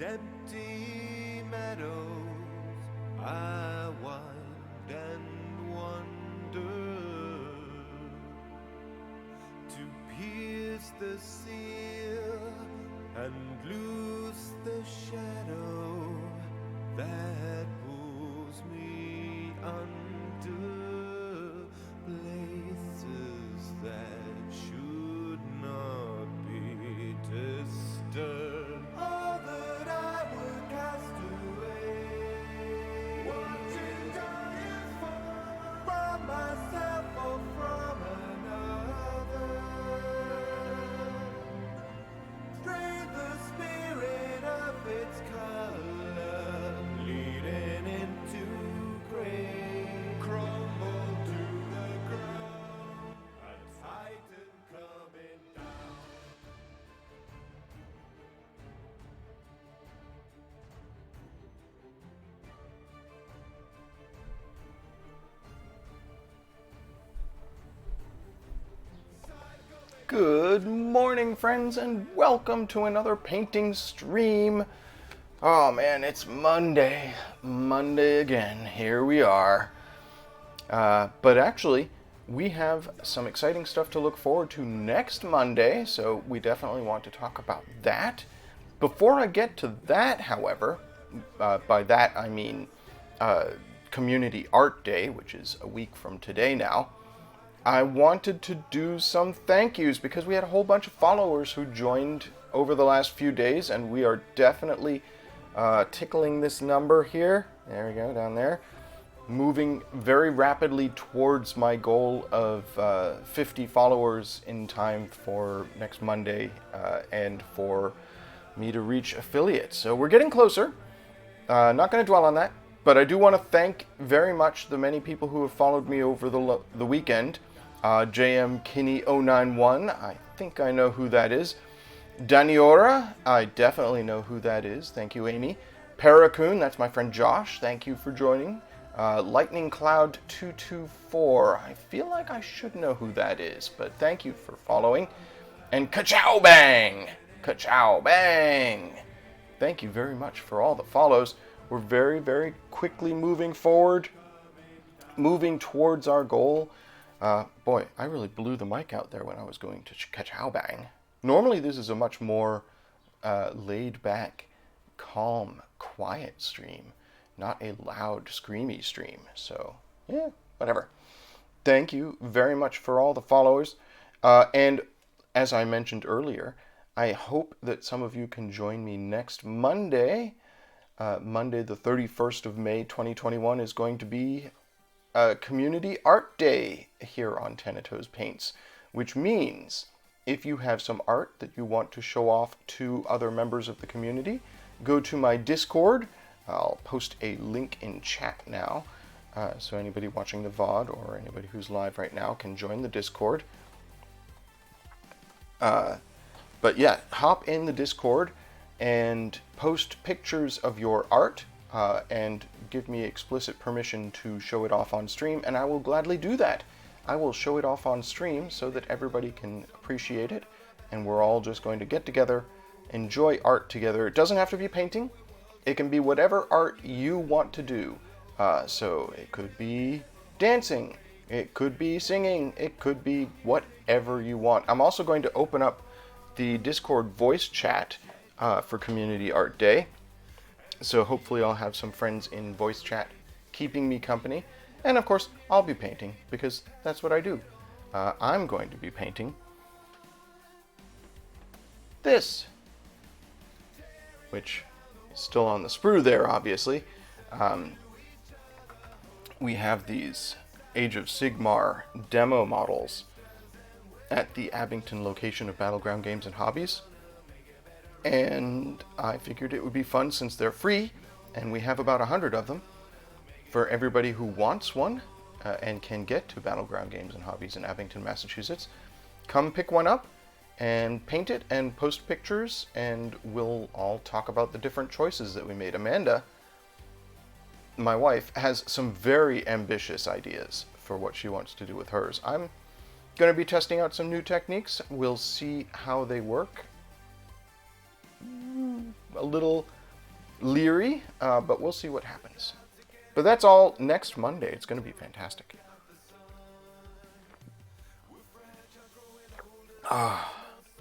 empty meadows I wind and wander to pierce the seal and loose the shadow that pulls me under places that should not be disturbed. All that I would cast away, watching giants fall from myself or from another. Drain the spirit of its color, leading into gray, crumble to the ground, a titan coming down. Good morning, friends, and welcome to another painting stream. Oh man, it's Monday. Monday again. Here we are. But actually, we have some exciting stuff to look forward to next Monday, so we definitely want to talk about that. Before I get to that, however, by that I mean Community Art Day, which is a week from today now, I wanted to do some thank yous because we had a whole bunch of followers who joined over the last few days, and we are definitely tickling this number here. There we go, down there. Moving very rapidly towards my goal of 50 followers in time for next Monday and for me to reach affiliates. So we're getting closer. Not going to dwell on that, but I do want to thank very much the many people who have followed me over the weekend. JM Kinney 091, I think I know who that is. Daniora, I definitely know who that is. Thank you, Amy. Paracoon, that's my friend Josh. Thank you for joining. Lightning Cloud 224, I feel like I should know who that is, but thank you for following. And Ka-chow Bang! Ka-chow Bang! Thank you very much for all the follows. We're very, very quickly moving forward, moving towards our goal. Boy, I really blew the mic out there when I was going to Ka-chow Bang. Normally this is a much more laid back, calm, quiet stream, not a loud, screamy stream. So, yeah, whatever. Thank you very much for all the followers. And as I mentioned earlier, I hope that some of you can join me next Monday. Monday, the 31st of May, 2021 is going to be Community Art Day here on Tenato's Paints, which means if you have some art that you want to show off to other members of the community, go to my Discord. I'll post a link in chat now, so anybody watching the VOD or anybody who's live right now can join the Discord. But yeah, hop in the Discord and post pictures of your art and give me explicit permission to show it off on stream, and I will gladly do that. I will show it off on stream so that everybody can appreciate it, and we're all just going to get together, enjoy art together. It doesn't have to be painting. It can be whatever art you want to do. So it could be dancing, it could be singing, it could be whatever you want. I'm also going to open up the Discord voice chat for Community Art Day. So hopefully I'll have some friends in voice chat keeping me company. And of course, I'll be painting because that's what I do. I'm going to be painting this, which is still on the sprue there, obviously. We have these Age of Sigmar demo models at the Abington location of Battleground Games and Hobbies. And I figured it would be fun since they're free, and we have about 100 of them, for everybody who wants one and can get to Battleground Games and Hobbies in Abington, Massachusetts. Come pick one up and paint it and post pictures, and we'll all talk about the different choices that we made. Amanda, my wife, has some very ambitious ideas for what she wants to do with hers. I'm going to be testing out some new techniques. We'll see how they work. A little leery, but we'll see what happens. But that's all next Monday. It's going to be fantastic.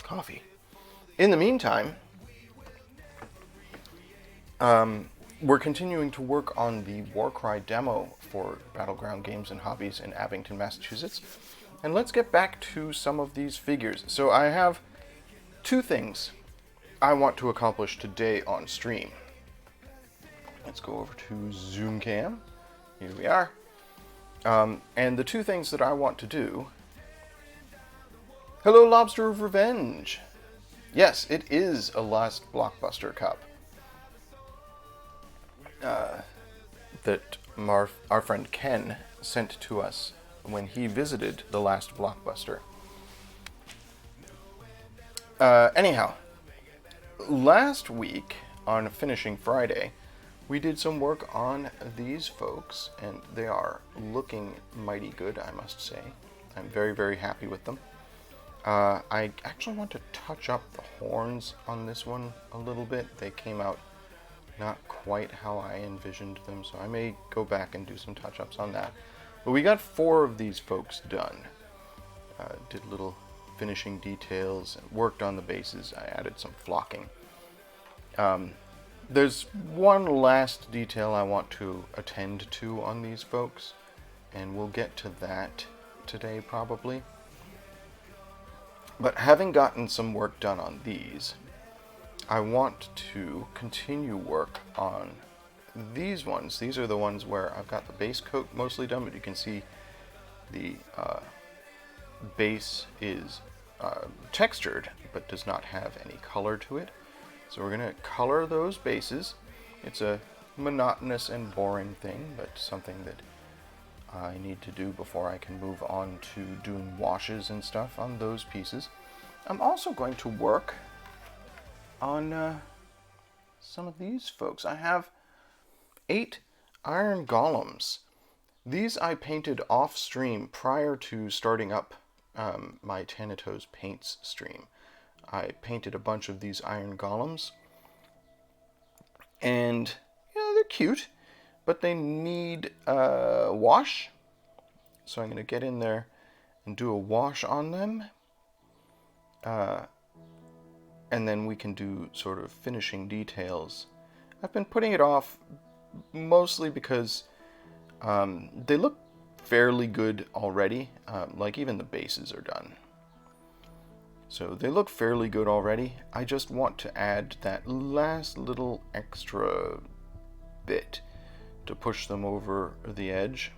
Coffee. In the meantime, we're continuing to work on the Warcry demo for Battleground Games and Hobbies in Abington, Massachusetts. And let's get back to some of these figures. So I have two things I want to accomplish today on stream. Let's go over to Zoom Cam. Here we are. And the two things that I want to do... Hello, Lobster of Revenge! Yes, it is a Last Blockbuster Cup. That our friend Ken sent to us when he visited the last Blockbuster. Anyhow, last week on Finishing Friday, we did some work on these folks, and they are looking mighty good, I must say. I'm very, very happy with them. I actually want to touch up the horns on this one a little bit. They came out not quite how I envisioned them, so I may go back and do some touch-ups on that. But we got 4 of these folks done. Did little finishing details, and worked on the bases. I added some flocking. There's one last detail I want to attend to on these folks, and we'll get to that today probably. But having gotten some work done on these, I want to continue work on these ones. These are the ones where I've got the base coat mostly done, but you can see the base is textured, but does not have any color to it. So we're going to color those bases. It's a monotonous and boring thing, but something that I need to do before I can move on to doing washes and stuff on those pieces. I'm also going to work on some of these folks. I have 8 iron golems. These I painted off stream prior to starting up my Thanatos Paints stream. I painted a bunch of these iron golems, and they're cute, but they need a wash. So I'm going to get in there and do a wash on them. And then we can do sort of finishing details. I've been putting it off mostly because they look fairly good already. Like even the bases are done. So they look fairly good already. I just want to add that last little extra bit to push them over the edge.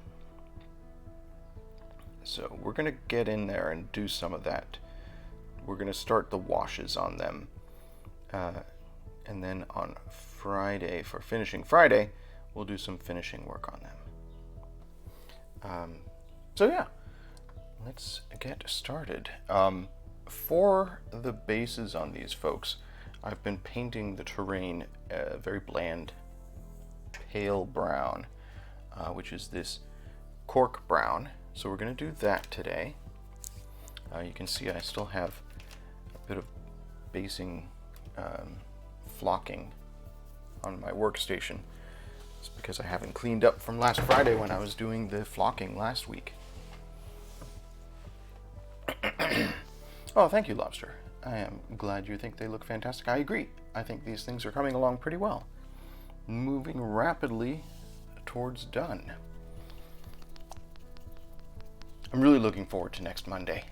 So we're going to get in there and do some of that. We're going to start the washes on them. And then on Friday, for Finishing Friday, we'll do some finishing work on them. So yeah, let's get started. For the bases on these folks, I've been painting the terrain very bland, pale brown, which is this cork brown. So we're going to do that today. You can see I still have a bit of basing flocking on my workstation. It's because I haven't cleaned up from last Friday when I was doing the flocking last week. Oh, thank you, Lobster. I am glad you think they look fantastic. I agree. I think these things are coming along pretty well. Moving rapidly towards done. I'm really looking forward to next Monday.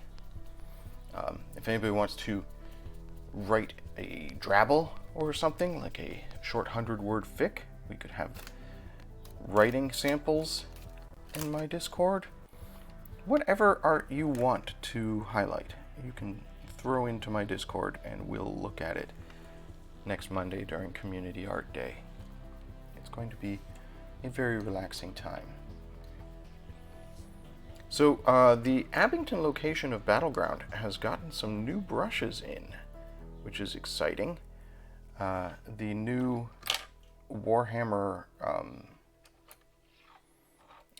If anybody wants to write a drabble or something, like a short 100-word fic, we could have writing samples in my Discord. Whatever art you want to highlight, you can throw into my Discord and we'll look at it next Monday during Community Art Day. It's going to be a very relaxing time. So the Abington location of Battleground has gotten some new brushes in, which is exciting. The new Warhammer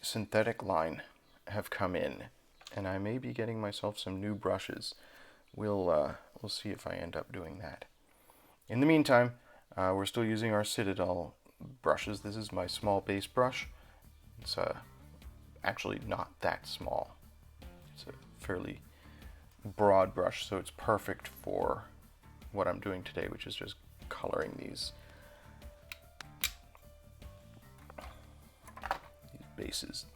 synthetic line have come in, and I may be getting myself some new brushes. We'll see if I end up doing that. In the meantime, We're still using our Citadel brushes. This is my small base brush. It's actually not that small. It's a fairly broad brush, so it's perfect for what I'm doing today, which is just coloring these bases.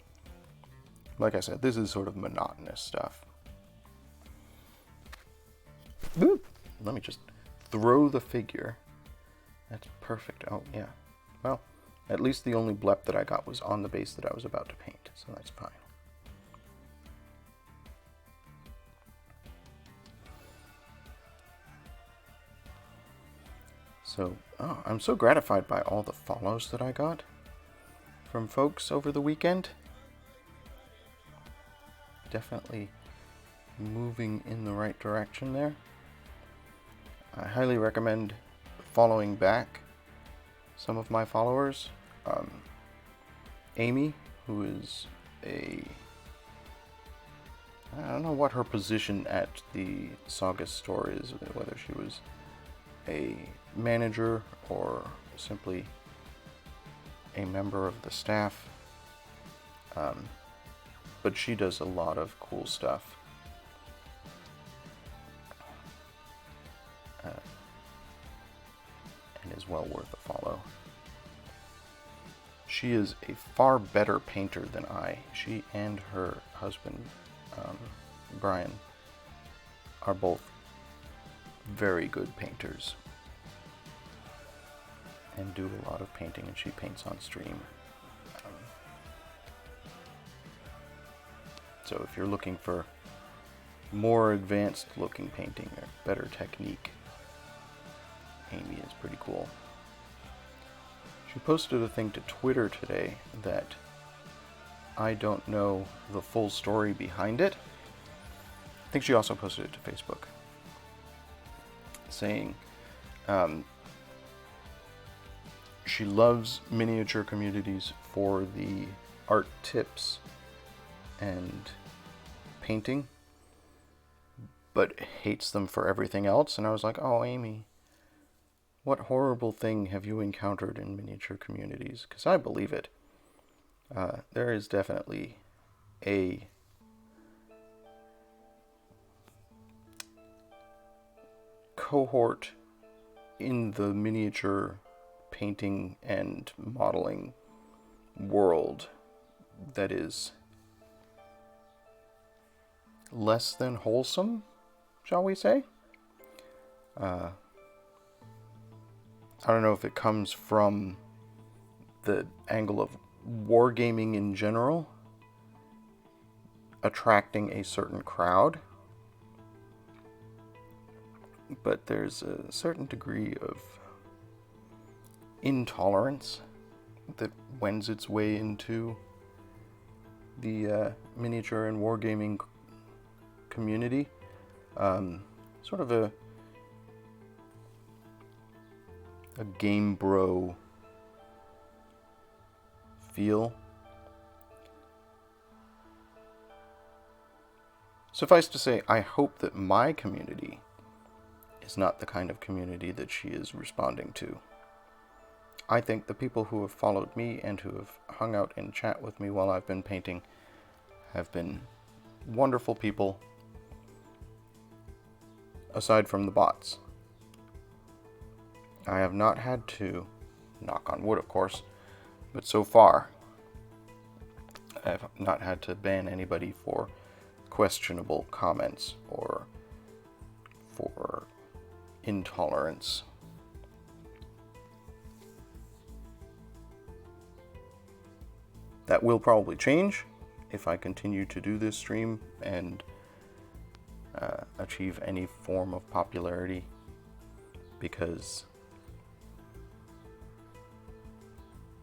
Like I said, this is sort of monotonous stuff. Boop. Let me just throw the figure. That's perfect. Oh, yeah. Well, at least the only blep that I got was on the base that I was about to paint, so that's fine. So, I'm so gratified by all the follows that I got from folks over the weekend. Definitely moving in the right direction there. I highly recommend following back some of my followers. Amy, who is I don't know what her position at the Saga store is, whether she was a manager or simply a member of the staff. But she does a lot of cool stuff. And is well worth a follow. She is a far better painter than I. She and her husband, Brian, are both very good painters and do a lot of painting, and she paints on stream. So if you're looking for more advanced looking painting or better technique, Amy is pretty cool. She posted a thing to Twitter today that I don't know the full story behind it. I think she also posted it to Facebook, saying she loves miniature communities for the art tips and painting, but hates them for everything else. And I was like, oh, Amy, what horrible thing have you encountered in miniature communities? Because I believe it. There is definitely a cohort in the miniature painting and modeling world that is less than wholesome, shall we say? I don't know if it comes from the angle of wargaming in general attracting a certain crowd, but there's a certain degree of intolerance that wends its way into the miniature and wargaming community. Sort of a game bro feel. Suffice to say, I hope that my community is not the kind of community that she is responding to. I think the people who have followed me and who have hung out and chat with me while I've been painting have been wonderful people, aside from the bots. I have not had to, knock on wood of course, but so far I have not had to ban anybody for questionable comments or for intolerance. That will probably change if I continue to do this stream and achieve any form of popularity, because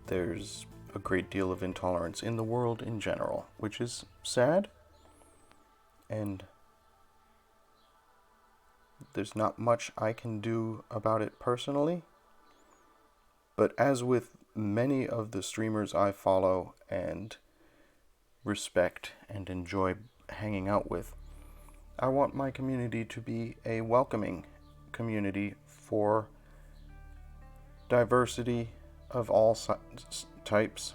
there's a great deal of intolerance in the world in general, which is sad, and there's not much I can do about it personally. But as with many of the streamers I follow and respect and enjoy hanging out with, I want my community to be a welcoming community for diversity of all types,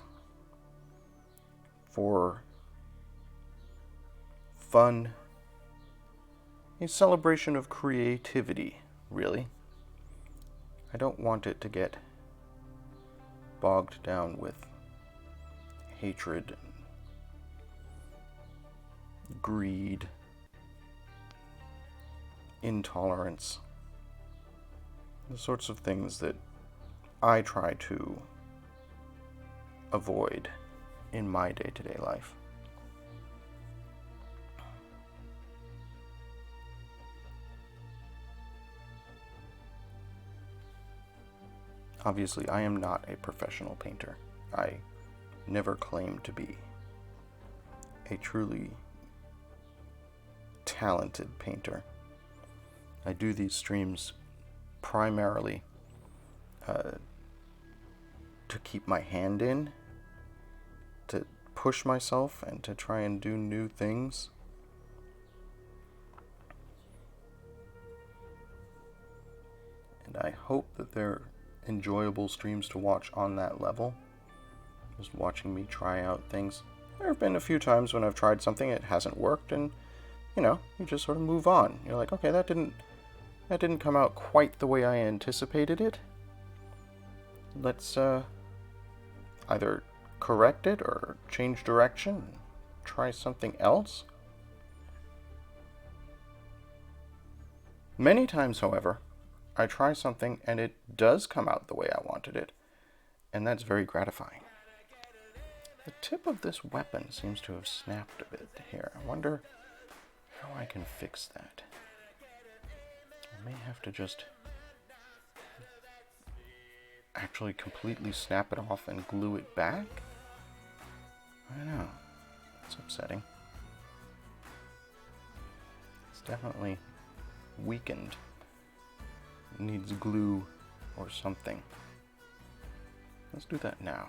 for fun, a celebration of creativity, really. I don't want it to get bogged down with hatred and greed, intolerance, the sorts of things that I try to avoid in my day-to-day life. Obviously, I am not a professional painter. I never claim to be a truly talented painter. I do these streams primarily to keep my hand in, to push myself, and to try and do new things. And I hope that they're enjoyable streams to watch on that level. Just watching me try out things. There have been a few times when I've tried something, it hasn't worked, and you just sort of move on. You're like, okay, that didn't come out quite the way I anticipated it. Let's either correct it or change direction, try something else. Many times, however, I try something and it does come out the way I wanted it, and that's very gratifying. The tip of this weapon seems to have snapped a bit here. I wonder how I can fix that. I may have to just actually completely snap it off and glue it back. I don't know. It's upsetting. It's definitely weakened. It needs glue or something. Let's do that now.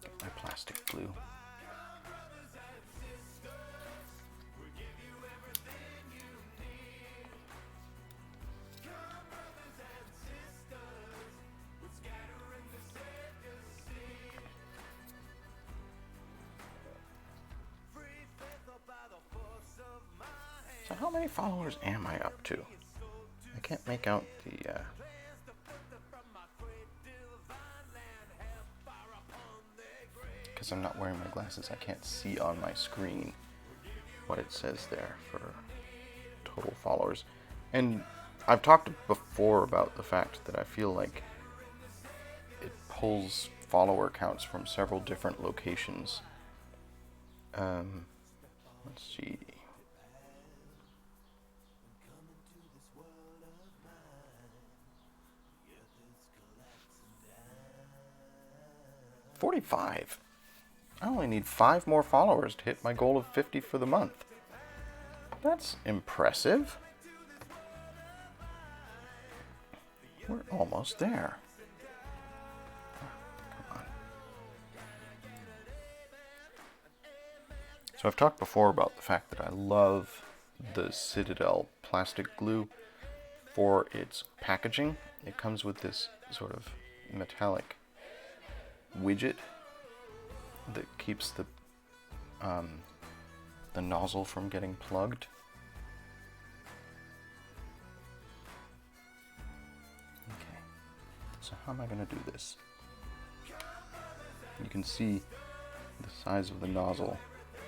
Get my plastic glue. So how many followers am I up to? I can't make out the because I'm not wearing my glasses, I can't see on my screen what it says there for total followers. And I've talked before about the fact that I feel like it pulls follower counts from several different locations. Let's see. $45. I only need 5 more followers to hit my goal of 50 for the month. That's impressive. We're almost there. Come on. So I've talked before about the fact that I love the Citadel plastic glue for its packaging. It comes with this sort of metallic widget that keeps the nozzle from getting plugged. Okay, so how am I going to do this? You can see the size of the nozzle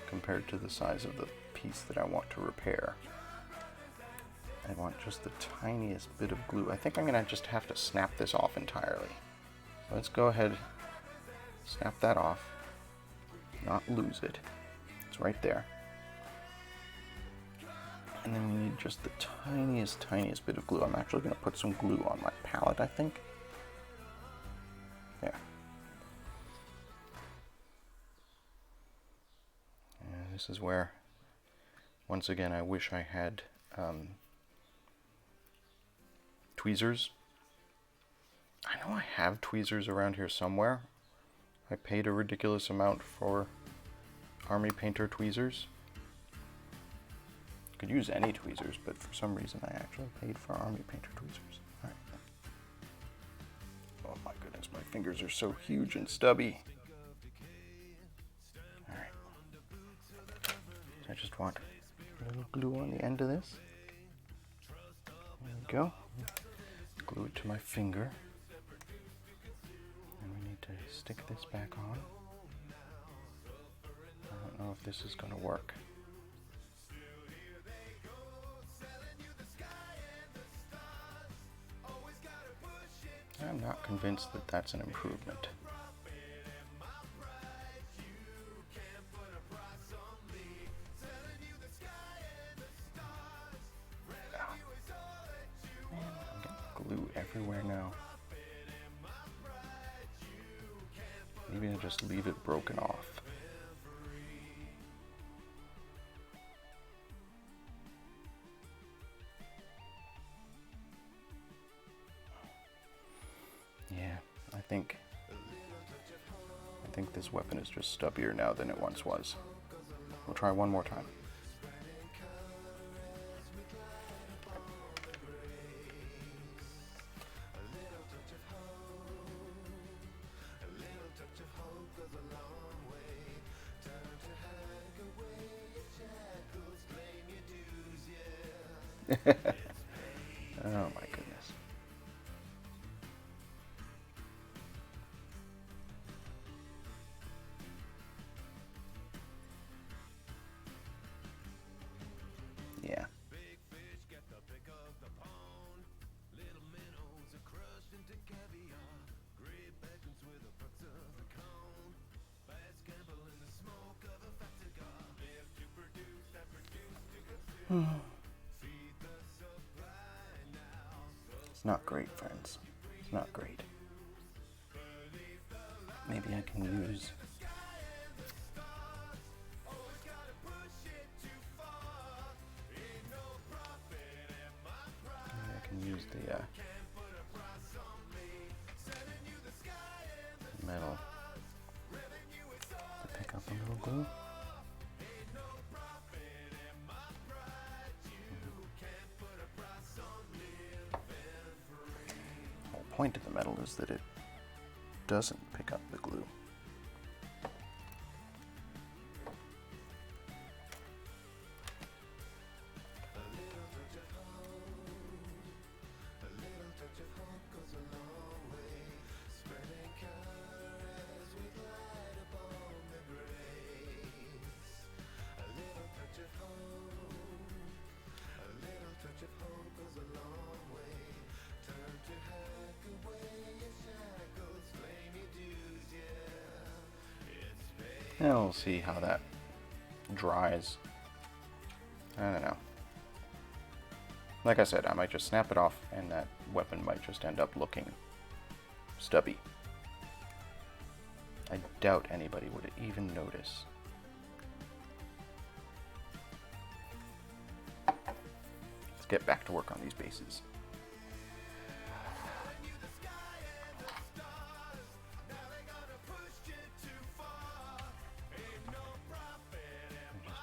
compared to the size of the piece that I want to repair. I want just the tiniest bit of glue. I think I'm going to just have to snap this off entirely. So let's go ahead, snap that off, not lose it. It's right there. And then we need just the tiniest bit of glue. I'm actually going to put some glue on my palette, I think. There. And this is where, once again, I wish I had tweezers. I know I have tweezers around here somewhere. I paid a ridiculous amount for Army Painter tweezers. Could use any tweezers, but for some reason I actually paid for Army Painter tweezers. Alright. Oh my goodness, my fingers are so huge and stubby. Alright. So I just want a little glue on the end of this. There we go. Glue it to my finger. And we need to stick this back on. I don't know if this is going to work. I'm not convinced that that's an improvement. Man, I'm getting glue everywhere now. Maybe I'll just leave it broken off. Yeah, I think this weapon is just stubbier now than it once was. We'll try one more time. Oh my goodness. Yeah. It's not great, friends. It's not great. Maybe I can use... the metal to pick up a little glue. The whole point of the metal is that it doesn't pick up the glue. And we'll see how that dries. I don't know. Like I said, I might just snap it off and that weapon might just end up looking stubby. I doubt anybody would even notice. Let's get back to work on these bases.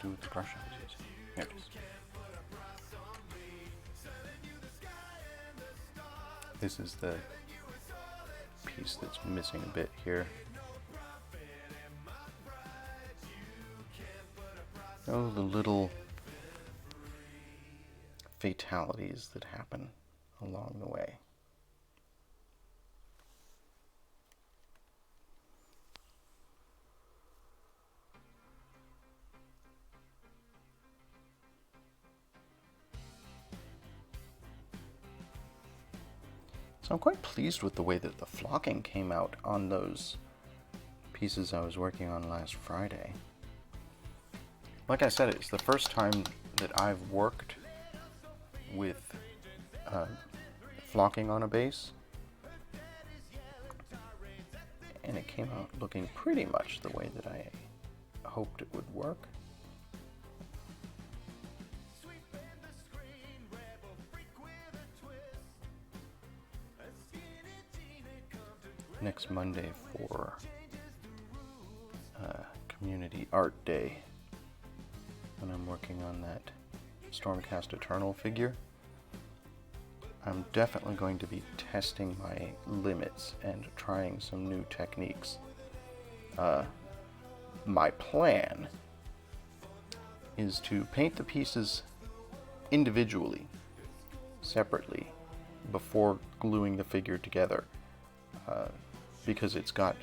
Do with the brush I was using. Here it is. This is the piece that's missing a bit here. Oh, the little fatalities that happen along the way. So I'm quite pleased with the way that the flocking came out on those pieces I was working on last Friday. Like I said, it's the first time that I've worked with flocking on a base, and it came out looking pretty much the way that I hoped it would work. Next Monday for Community Art Day when I'm working on that Stormcast Eternal figure. I'm definitely going to be testing my limits and trying some new techniques. My plan is to paint the pieces individually, separately, before gluing the figure together, because it's got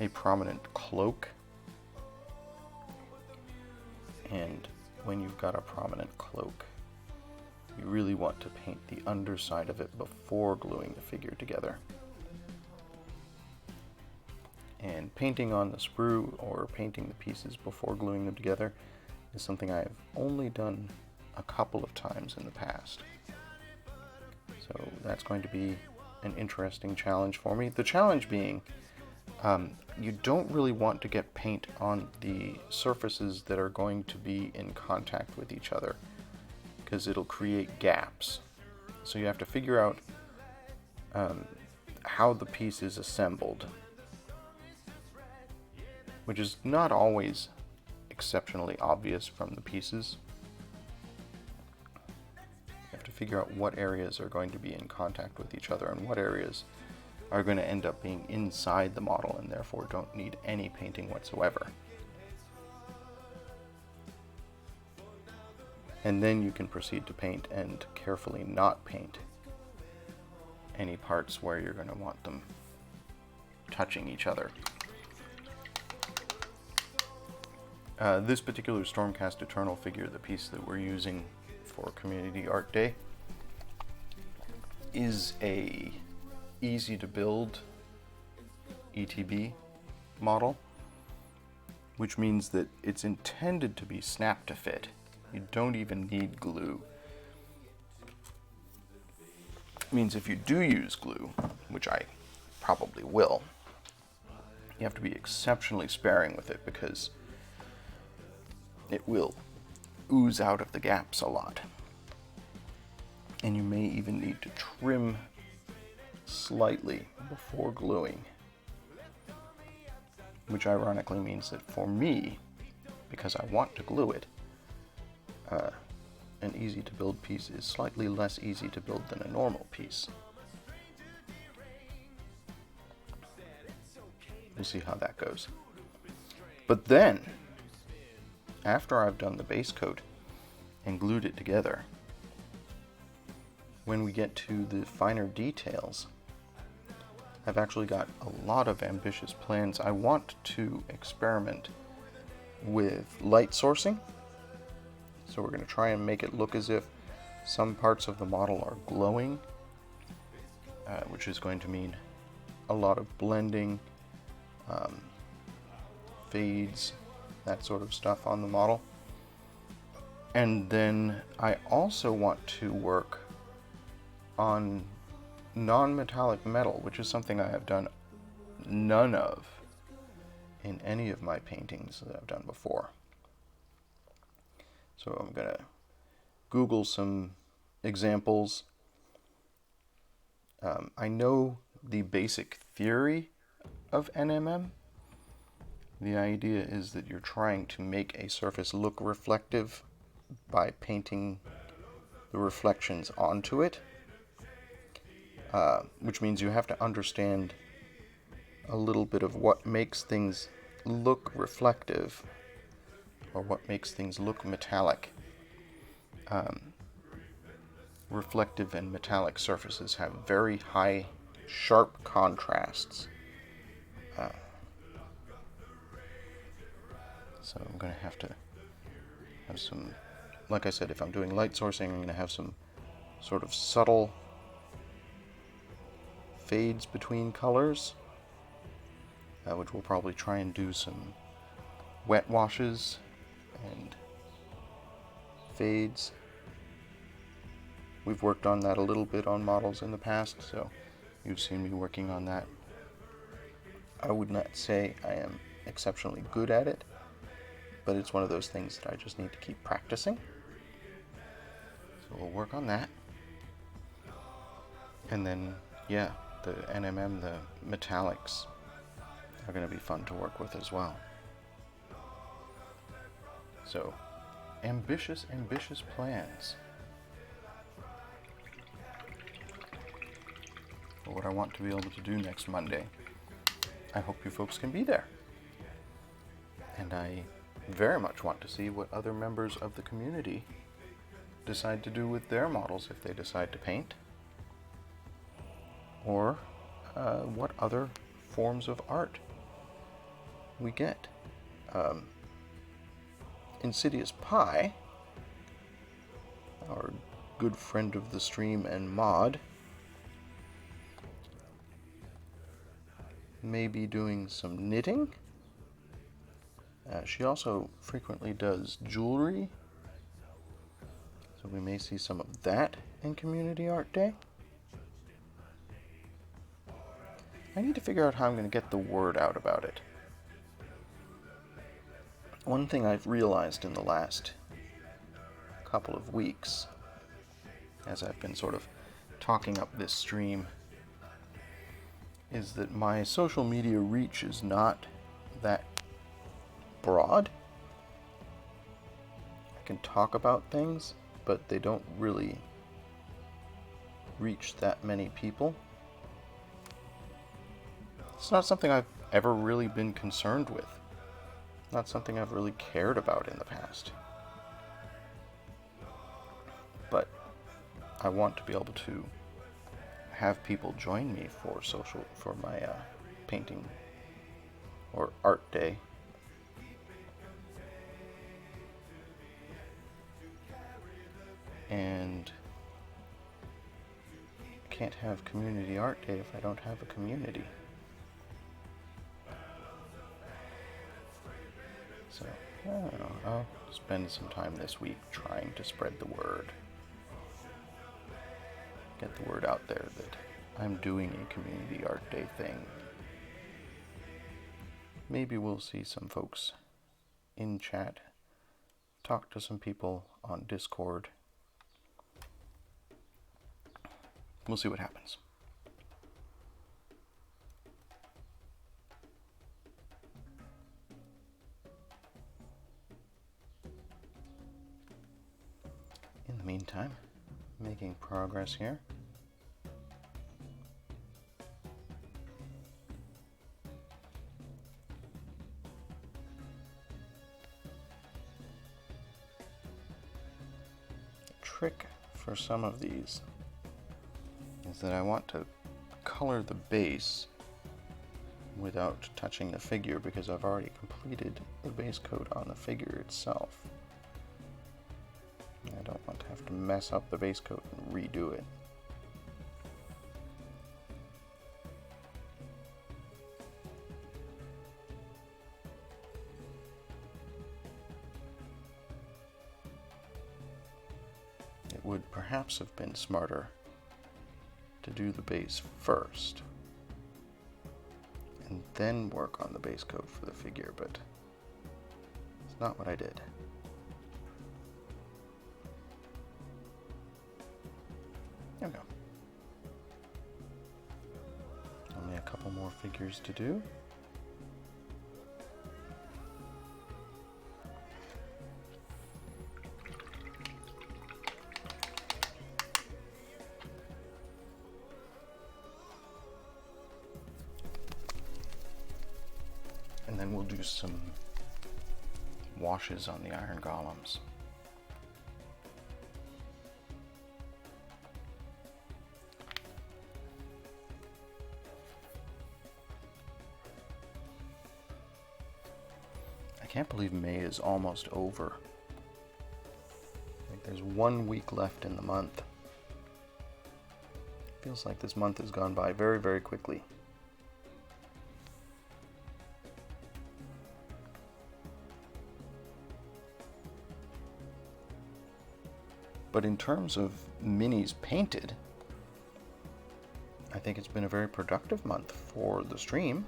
a prominent cloak, and when you've got a prominent cloak, you really want to paint the underside of it before gluing the figure together. And painting on the sprue or painting the pieces before gluing them together is something I've only done a couple of times in the past. So that's going to be an interesting challenge for me. The challenge being, you don't really want to get paint on the surfaces that are going to be in contact with each other, because it'll create gaps. So you have to figure out how the piece is assembled, which is not always exceptionally obvious from the pieces. You have to figure out what areas are going to be in contact with each other and what areas are going to end up being inside the model and therefore don't need any painting whatsoever. And then you can proceed to paint and carefully not paint any parts where you're going to want them touching each other. This particular Stormcast Eternal figure, the piece that we're using for Community Art Day, is a easy to build ETB model, which means that it's intended to be snap to fit. You don't even need glue. It means if you do use glue, which I probably will, you have to be exceptionally sparing with it because it will ooze out of the gaps a lot. And you may even need to trim slightly before gluing, which ironically means that for me, because I want to glue it, an easy to build piece is slightly less easy to build than a normal piece. We'll see how that goes. But then, after I've done the base coat and glued it together, when we get to the finer details, I've actually got a lot of ambitious plans. I want to experiment with light sourcing. So we're going to try and make it look as if some parts of the model are glowing, which is going to mean a lot of blending, fades, that sort of stuff on the model. And then I also want to work on non-metallic metal, which is something I have done none of in any of my paintings that I've done before. So I'm going to Google some examples. I know the basic theory of NMM. The idea is that you're trying to make a surface look reflective by painting the reflections onto it, which means you have to understand a little bit of what makes things look reflective or what makes things look metallic. Reflective and metallic surfaces have very high, sharp contrasts. So I'm going to have some, like I said, if I'm doing light sourcing, I'm going to have some sort of subtle fades between colors, which we'll probably try and do some wet washes and fades. We've worked on that a little bit on models in the past, so you've seen me working on that. I would not say I am exceptionally good at it, but it's one of those things that I just need to keep practicing. So we'll work on that. And then, yeah, the NMM, the metallics, are going to be fun to work with as well. So, ambitious plans for what I want to be able to do next Monday. I hope you folks can be there. And I very much want to see what other members of the community decide to do with their models if they decide to paint, or what other forms of art we get. Insidious Pie, our good friend of the stream and mod, may be doing some knitting. She also frequently does jewelry, so we may see some of that in Community Art Day. I need to figure out how I'm going to get the word out about it. One thing I've realized in the last couple of weeks, as I've been sort of talking up this stream, is that my social media reach is not that broad. I can talk about things, but they don't really reach that many people. It's not something I've ever really been concerned with. Not something I've really cared about in the past. But I want to be able to have people join me for my painting or art day. And I can't have community art day if I don't have a community. So, I don't know, I'll spend some time this week trying to spread the word. Get the word out there that I'm doing a community art day thing. Maybe we'll see some folks in chat, talk to some people on Discord. We'll see what happens. In the meantime, making progress here. Trick for some of these is that I want to color the base without touching the figure because I've already completed the base coat on the figure itself. I don't want to have to mess up the base coat and redo it. It would perhaps have been smarter to do the base first and then work on the base coat for the figure, but it's not what I did. There we go. Only a couple more figures to do. And then we'll do some washes on the iron golems. I can't believe May is almost over. Like there's 1 week left in the month. Feels like this month has gone by very, very quickly. But in terms of minis painted, I think it's been a very productive month for the stream.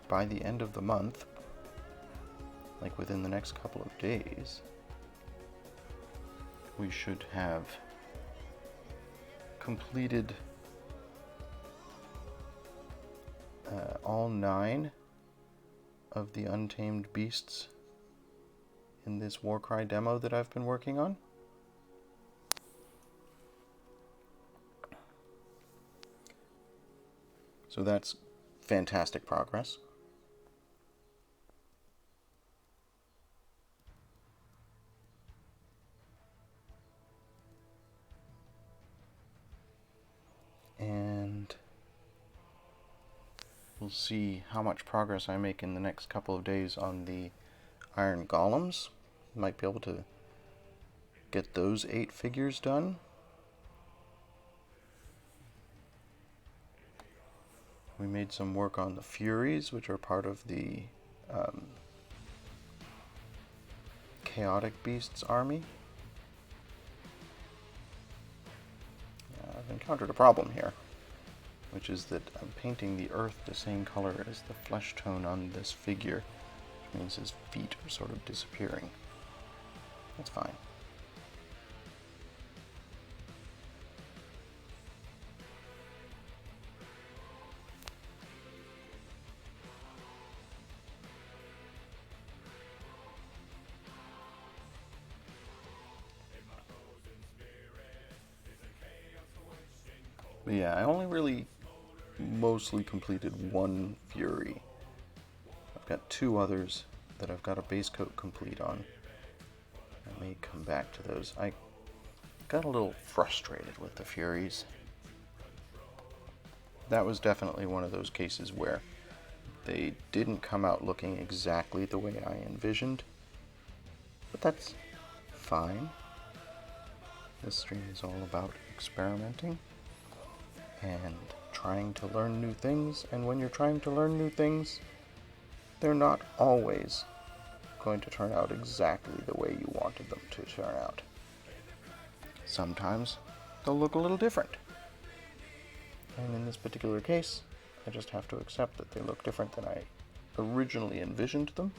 By the end of the month, like within the next couple of days, we should have completed all 9 of the untamed beasts in this Warcry demo that I've been working on. So that's fantastic progress. And we'll see how much progress I make in the next couple of days on the iron golems. Might be able to get those 8 figures done. We made some work on the Furies, which are part of the Chaotic Beasts army. I've encountered a problem here, which is that I'm painting the earth the same color as the flesh tone on this figure, which means his feet are sort of disappearing. That's fine. But yeah, I only really mostly completed one Fury. I've got 2 others that I've got a base coat complete on. I may come back to those. I got a little frustrated with the Furies. That was definitely one of those cases where they didn't come out looking exactly the way I envisioned. But that's fine. This stream is all about experimenting and trying to learn new things, and when you're trying to learn new things, they're not always going to turn out exactly the way you wanted them to turn out. Sometimes they'll look a little different. And in this particular case, I just have to accept that they look different than I originally envisioned them,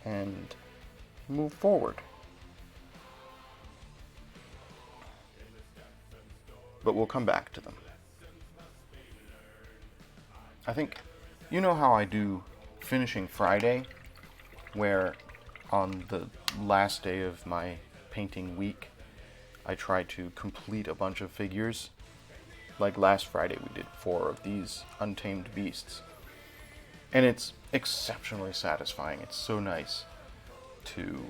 and move forward. But we'll come back to them. I think, you know how I do Finishing Friday, where on the last day of my painting week, I try to complete a bunch of figures. Like last Friday we did 4 of these untamed beasts. And it's exceptionally satisfying. It's so nice to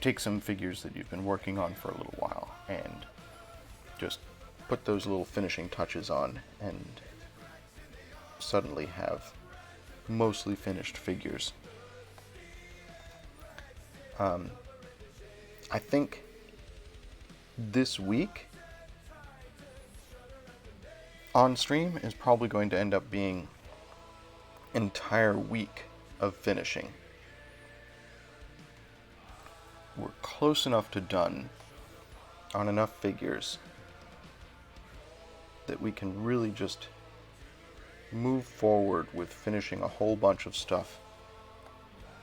take some figures that you've been working on for a little while and just put those little finishing touches on and suddenly have mostly finished figures. I think this week on stream is probably going to end up being an entire week of finishing. We're close enough to done on enough figures that we can really just move forward with finishing a whole bunch of stuff.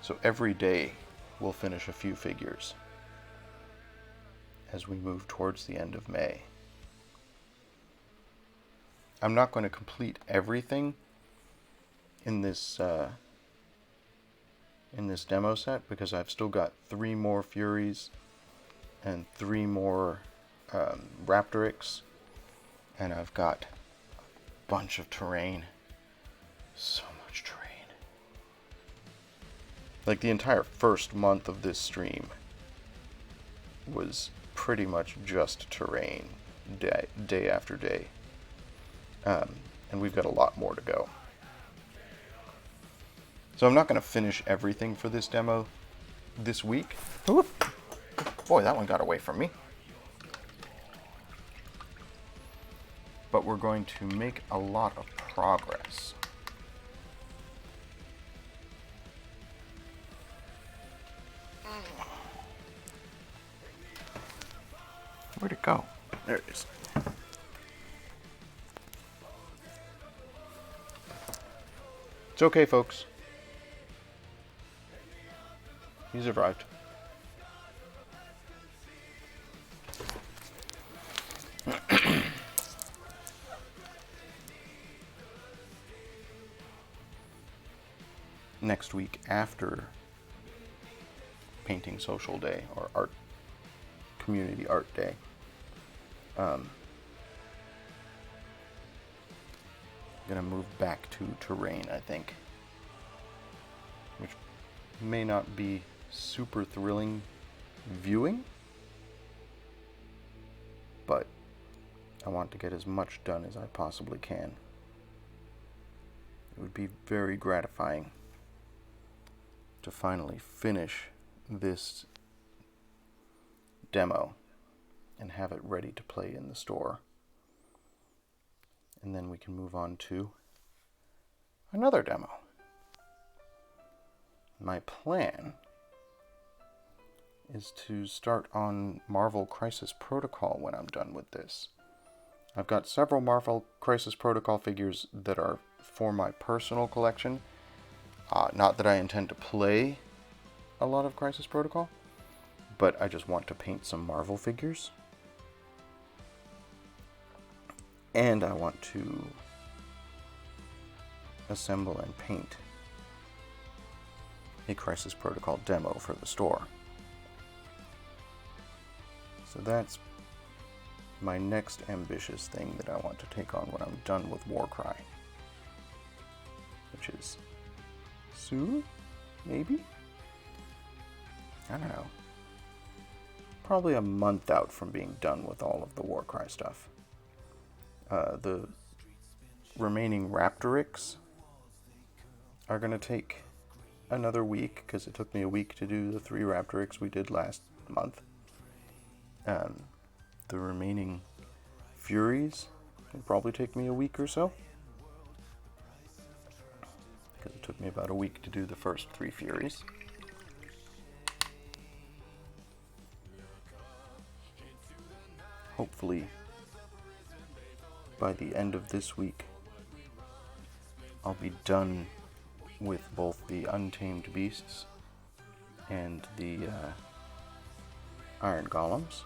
So every day we'll finish a few figures as we move towards the end of May. I'm not going to complete everything in this demo set because I've still got 3 more Furies and 3 more Raptorics. And I've got a bunch of terrain. So much terrain. Like the entire first month of this stream was pretty much just terrain, day after day. And we've got a lot more to go. So I'm not going to finish everything for this demo this week. Ooh. Boy, that one got away from me. But we're going to make a lot of progress. Where'd it go? There it is. It's okay, folks. He survived. next week after Painting Social Day, or Art Community Art Day. I'm gonna move back to terrain, I think, which may not be super thrilling viewing, but I want to get as much done as I possibly can. It would be very gratifying to finally finish this demo and have it ready to play in the store. And then we can move on to another demo. My plan is to start on Marvel Crisis Protocol when I'm done with this. I've got several Marvel Crisis Protocol figures that are for my personal collection. Not that I intend to play a lot of Crisis Protocol, but I just want to paint some Marvel figures. And I want to assemble and paint a Crisis Protocol demo for the store. So that's my next ambitious thing that I want to take on when I'm done with Warcry. Which is soon? Maybe? I don't know. Probably a month out from being done with all of the Warcry stuff. The remaining Raptorix are going to take another week, because it took me a week to do the 3 Raptorix we did last month. The remaining Furies will probably take me a week or so, because it took me about a week to do the first 3 Furies. Hopefully, by the end of this week, I'll be done with both the Untamed Beasts and the Iron Golems.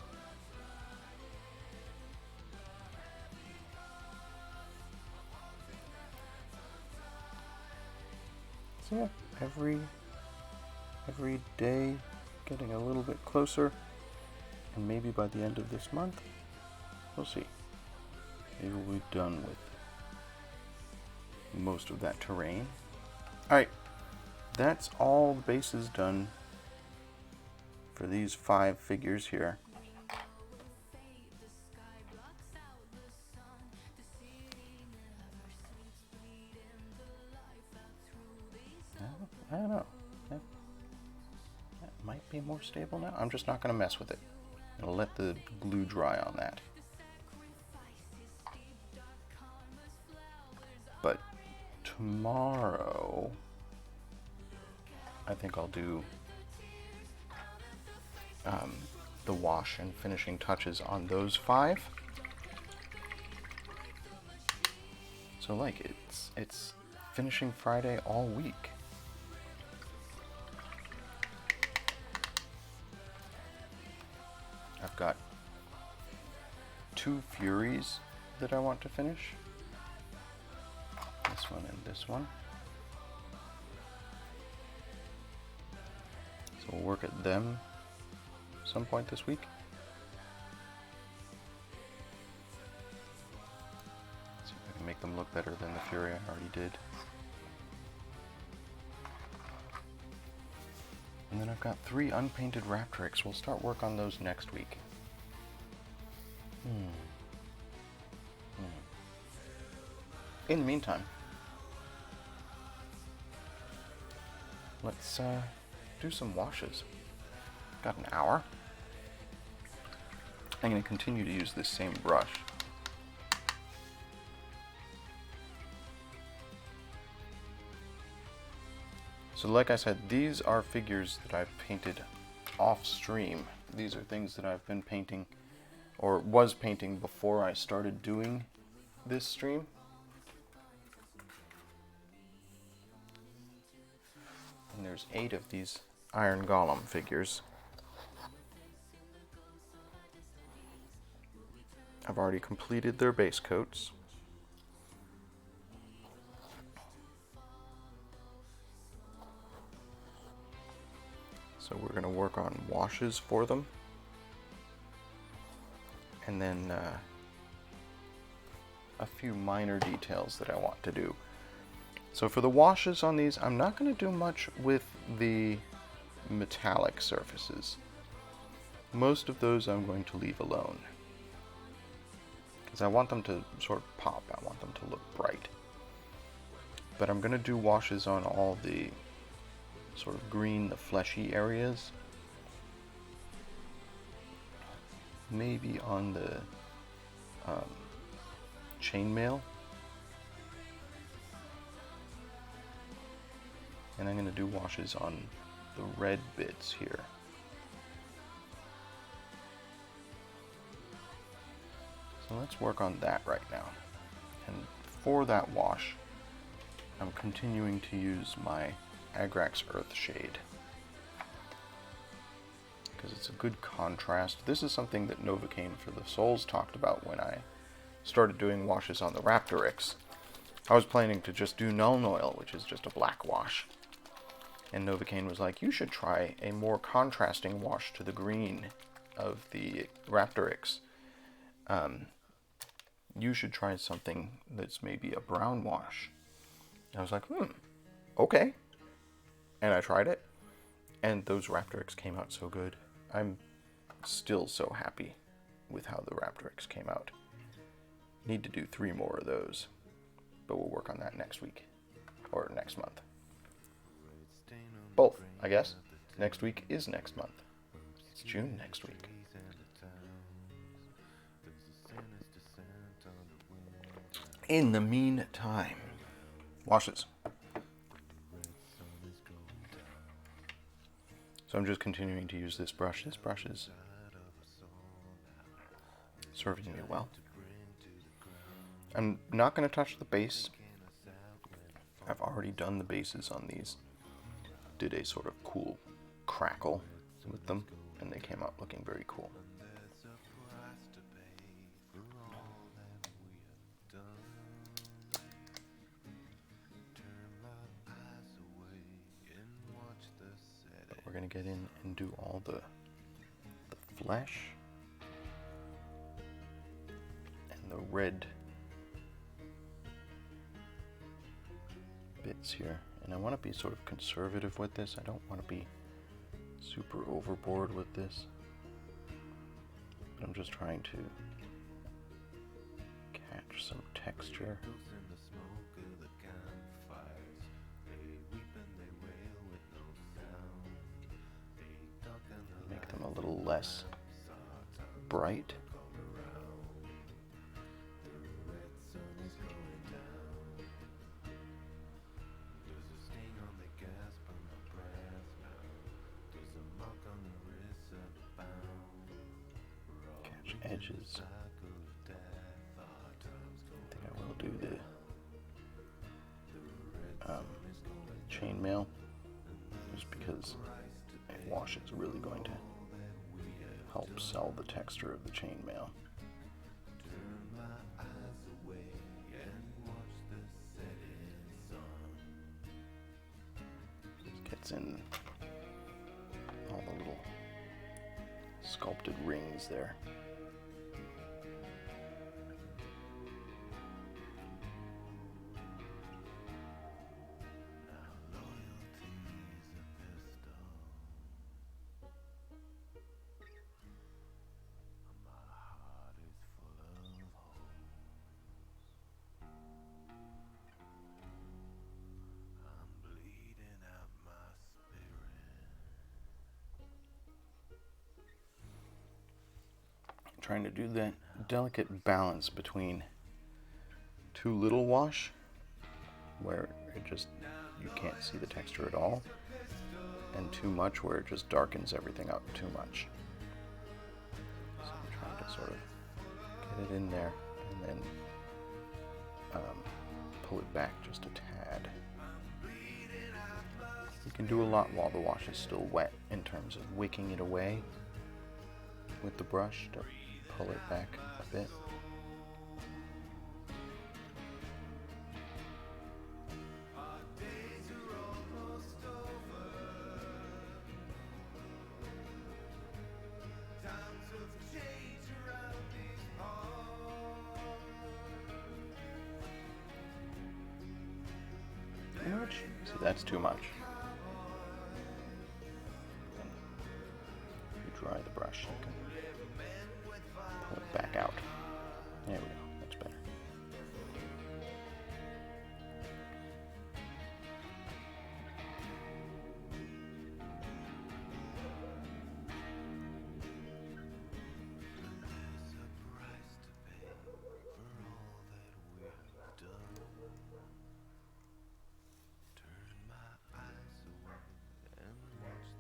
So yeah, every day getting a little bit closer, and maybe by the end of this month, we'll see. Maybe we'll be done with most of that terrain. Alright, that's all the bases done for these 5 figures here. I don't know. That might be more stable now. I'm just not going to mess with it. I'll let the glue dry on that. But tomorrow, I think I'll do the wash and finishing touches on those 5. So like it's finishing Friday all week. I've got 2 Furies that I want to finish. This one and this one. So we'll work at them some point this week. See if I can make them look better than the Fury I already did. And then I've got 3 unpainted Raptorix. We'll start work on those next week. In the meantime, let's do some washes. Got an hour. I'm going to continue to use this same brush. So like I said, these are figures that I've painted off stream. These are things that I've been painting, or was painting before I started doing this stream. And there's 8 of these Iron Golem figures. I've already completed their base coats. So we're going to work on washes for them. And then a few minor details that I want to do. So for the washes on these, I'm not going to do much with the metallic surfaces. Most of those I'm going to leave alone, because I want them to sort of pop. I want them to look bright. But I'm going to do washes on all the sort of green, the fleshy areas. Maybe on the chainmail. And I'm going to do washes on the red bits here. So let's work on that right now. And for that wash, I'm continuing to use my Agrax Earthshade, because it's a good contrast. This is something that Novocaine for the Souls talked about when I started doing washes on the Raptorix. I was planning to just do Nuln Oil, which is just a black wash. And Novocaine was like, you should try a more contrasting wash to the green of the Raptorix. You should try something that's maybe a brown wash. And I was like, okay. And I tried it, and those Raptorix came out so good. I'm still so happy with how the Raptorix came out. Need to do 3 more of those, but we'll work on that next week, or next month. Both, I guess. Next week is next month. It's June next week. In the meantime, washes. So I'm just continuing to use this brush. This brush is serving me well. I'm not going to touch the base. I've already done the bases on these. Did a sort of cool crackle with them, and they came out looking very cool. But we're going to get in and do all the flesh and the red bits here. And I want to be sort of conservative with this. I don't want to be super overboard with this. I'm just trying to catch some texture. Make them a little less bright. Edges. I think I will do the chainmail, just because a wash is really going to help sell the texture of the chainmail. This gets in all the little sculpted rings there. Trying to do that delicate balance between too little wash, where it just, you can't see the texture at all, and too much, where it just darkens everything up too much. So I'm trying to sort of get it in there and then pull it back just a tad. You can do a lot while the wash is still wet in terms of wicking it away with the brush to pull it back a bit. See, that's too much. And if you dry the brush, you can pull it back out. There we go. That's better.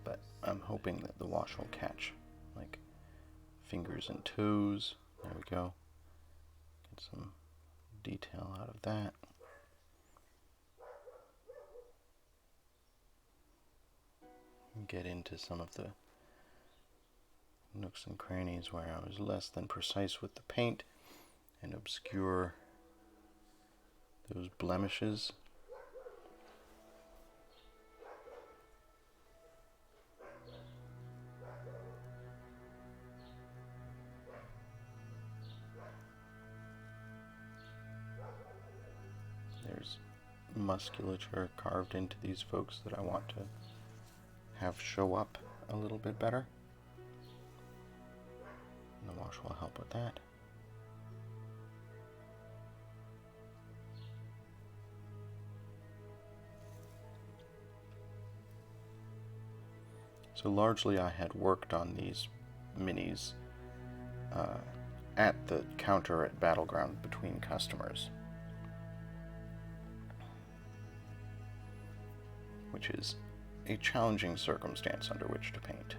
But I'm hoping that the wash will catch, like fingers and toes. There we go. Get some detail out of that. And get into some of the nooks and crannies where I was less than precise with the paint and obscure those blemishes. There's musculature carved into these folks that I want to have show up a little bit better. And the wash will help with that. So largely I had worked on these minis at the counter at Battleground between customers, which is a challenging circumstance under which to paint.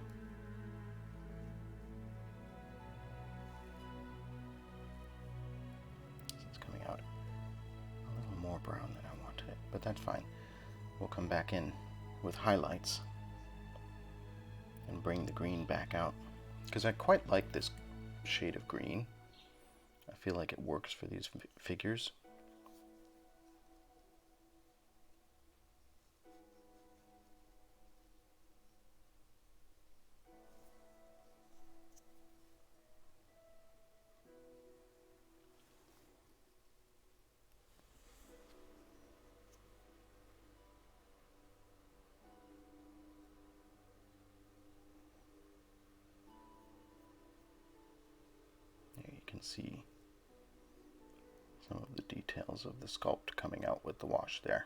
It's coming out a little more brown than I wanted it, but that's fine. We'll come back in with highlights and bring the green back out, because I quite like this shade of green. I feel like it works for these figures. Can see some of the details of the sculpt coming out with the wash there.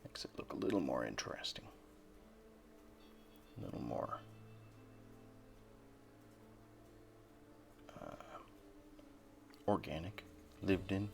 Makes it look a little more interesting, a little more organic, lived in.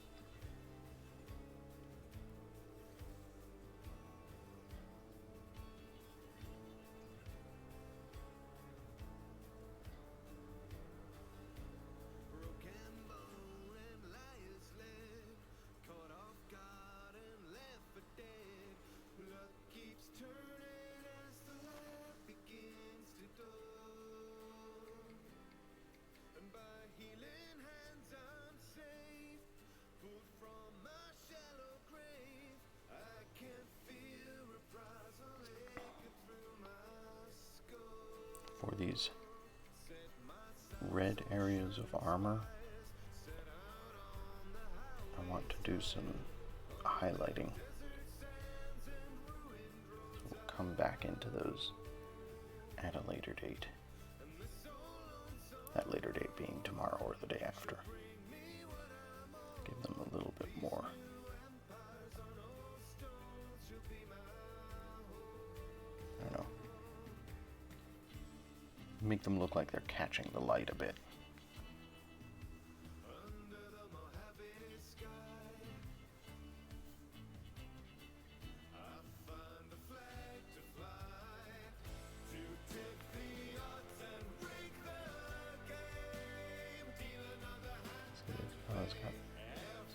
For these red areas of armor, I want to do some highlighting. We'll come back into those at a later date. That later date being tomorrow or the day after. Give them a little bit more. I don't know. Make them look like they're catching the light a bit. It's got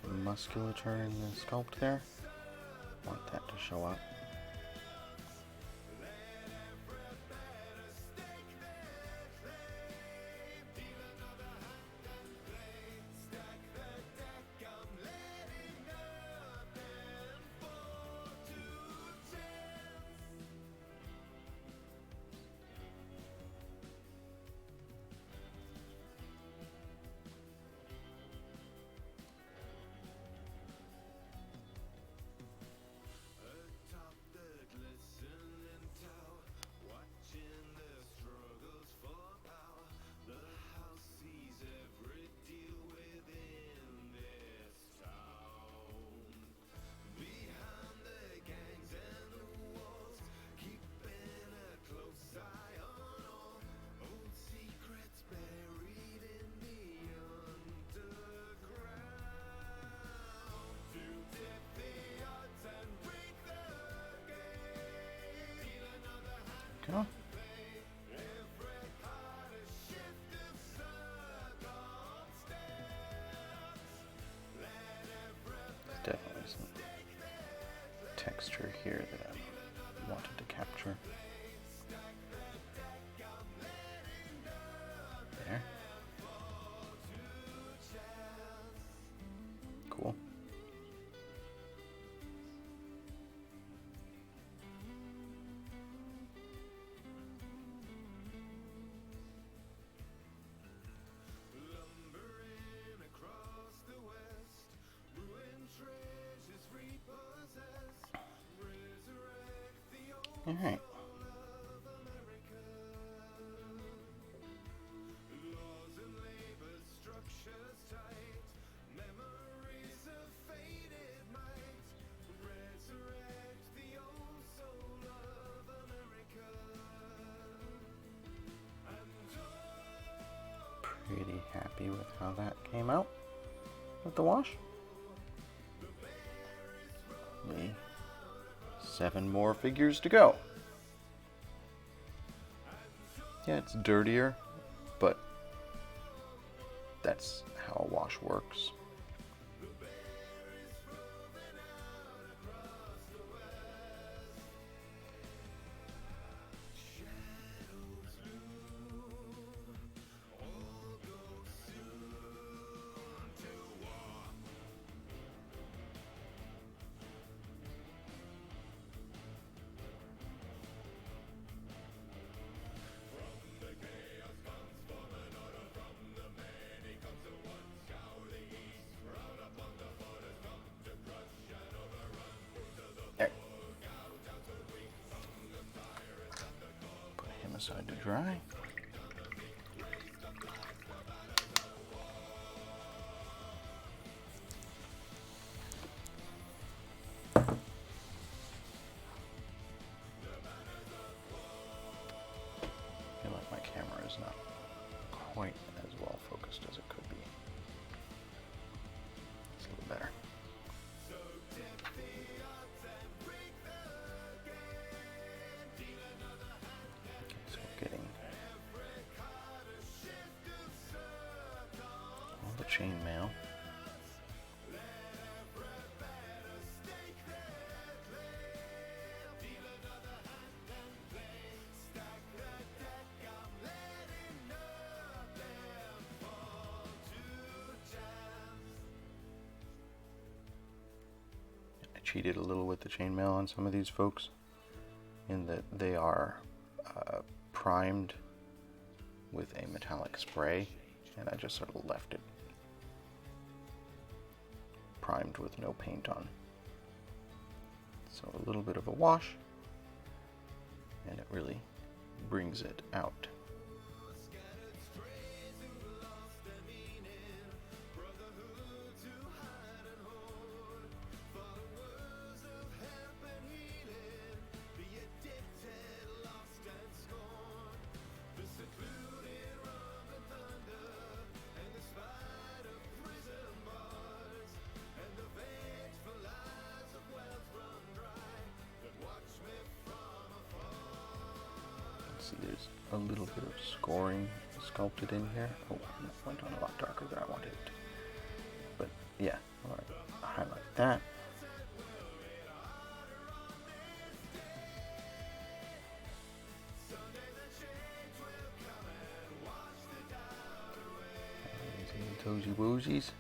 some musculature in the sculpt there. Want that to show up. some texture here that I wanted to capture. There. Cool. All right. Pretty happy with how that came out with the wash. 7 more figures to go. Yeah, it's dirtier, but that's how a wash works. There. Put him aside to dry. I feel like my camera is not quite as well focused as it could be. It's a little better. So we're getting all the chainmail. Cheated a little with the chainmail on some of these folks in that they are primed with a metallic spray, and I just sort of left it primed with no paint on. So a little bit of a wash, and it really brings it out. See, there's a little bit of scoring sculpted in here. Oh, it went on a lot darker than I wanted it to. But yeah, I'll highlight that. Toesy woosies.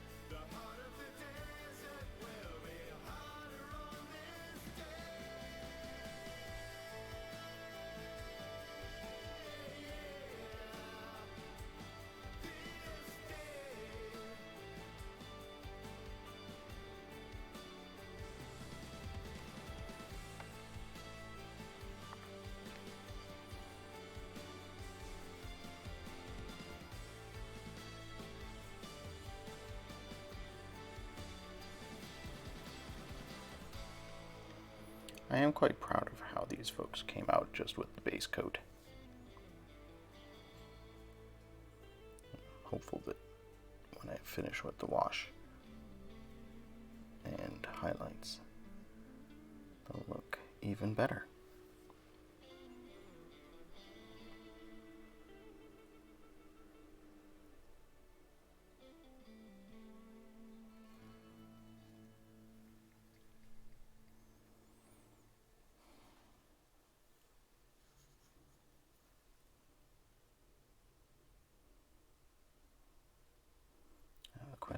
I am quite proud of how these folks came out just with the base coat. I'm hopeful that when I finish with the wash and highlights, they'll look even better.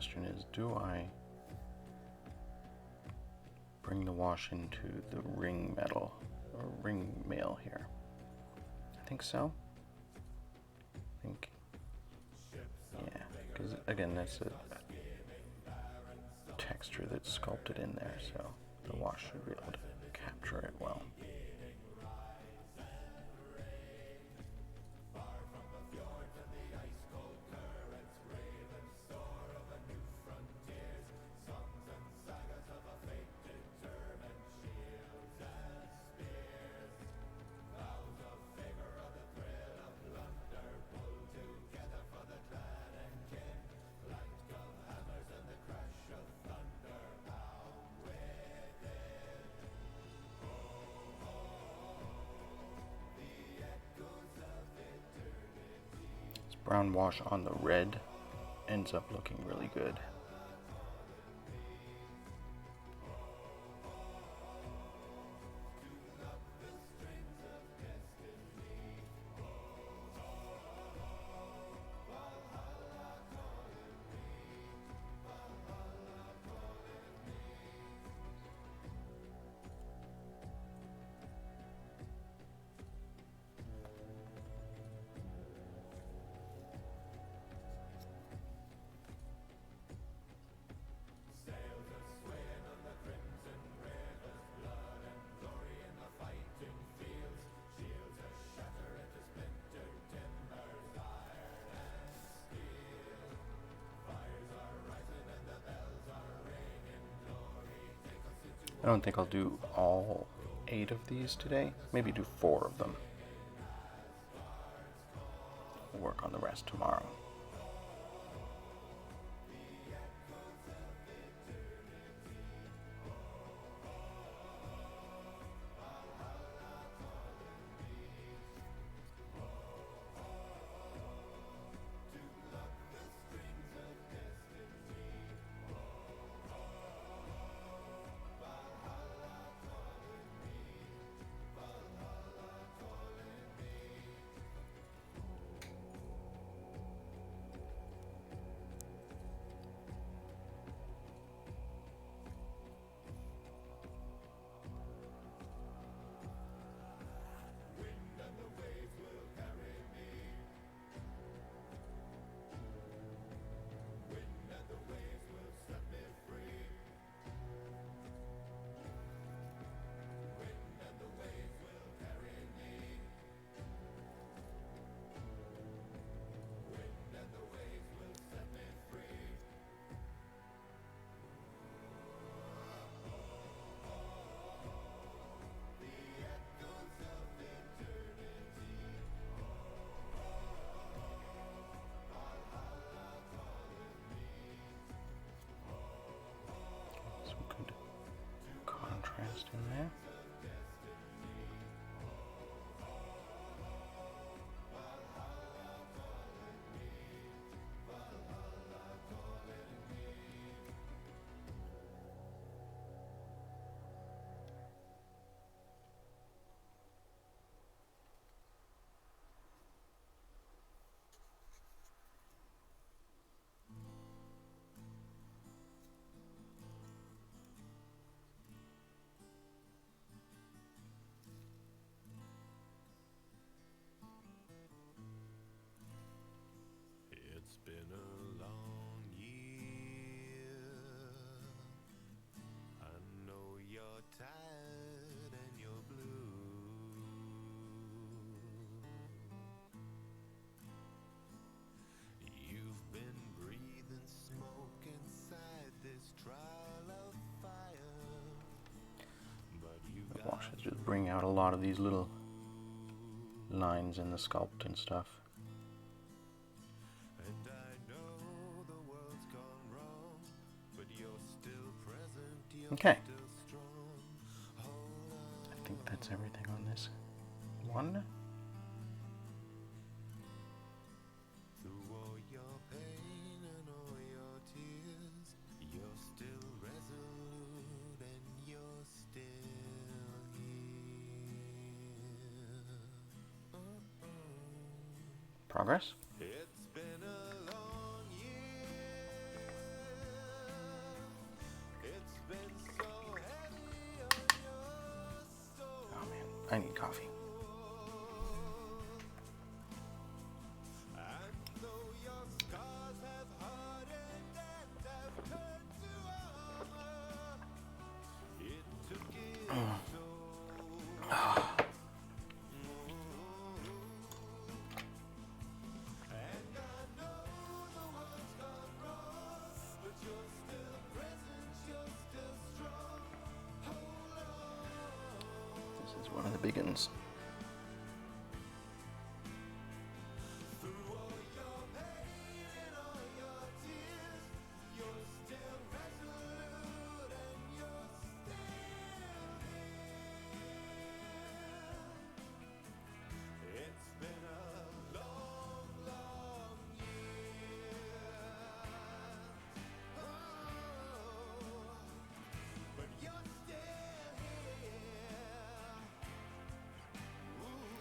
question is, do I bring the wash into the ring metal or ring mail here? I think so. I think, yeah, because again, that's a texture that's sculpted in there, so the wash should be able to capture it well. Brown wash on the red ends up looking really good. I don't think I'll do all 8 of these today. Maybe do 4 of them. We'll work on the rest tomorrow. In there. It's been a long year. I know you're tired and you're blue. You've been breathing smoke inside this trial of fire. But you The got washes just bring out a lot of these little lines in the sculpt and stuff. Okay. I think that's everything on this one. Through all your pain and all your tears, you're still resolute and you're still here. Progress. It's been a long year. I need coffee. This is one of the big ones.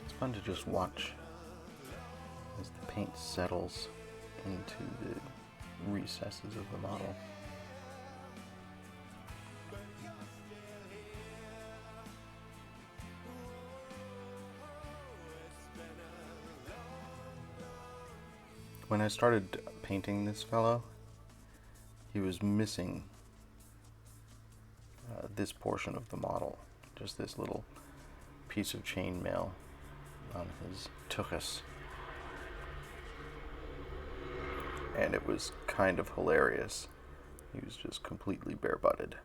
It's fun to just watch as the paint settles into the recesses of the model. When I started painting this fellow, he was missing this portion of the model, just this little piece of chainmail on his tuchus. And it was kind of hilarious. He was just completely bare-butted.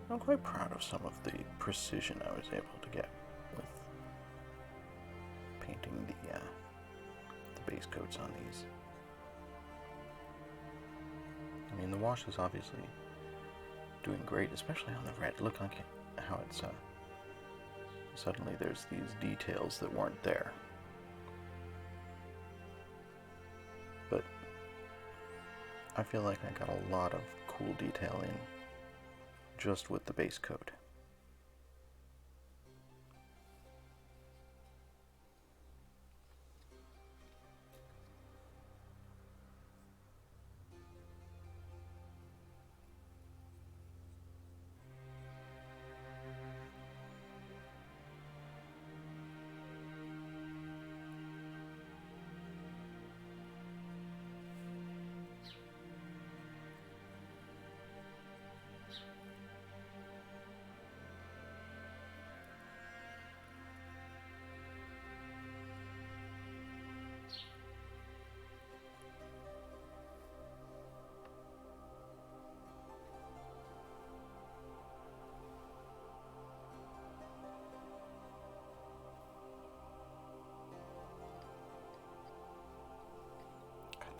I'm quite proud of some of the precision I was able to get with painting the base coats on these. I mean, the wash is obviously doing great, especially on the red. Look like how it's suddenly there's these details that weren't there. But I feel like I got a lot of cool detail in just with the base coat.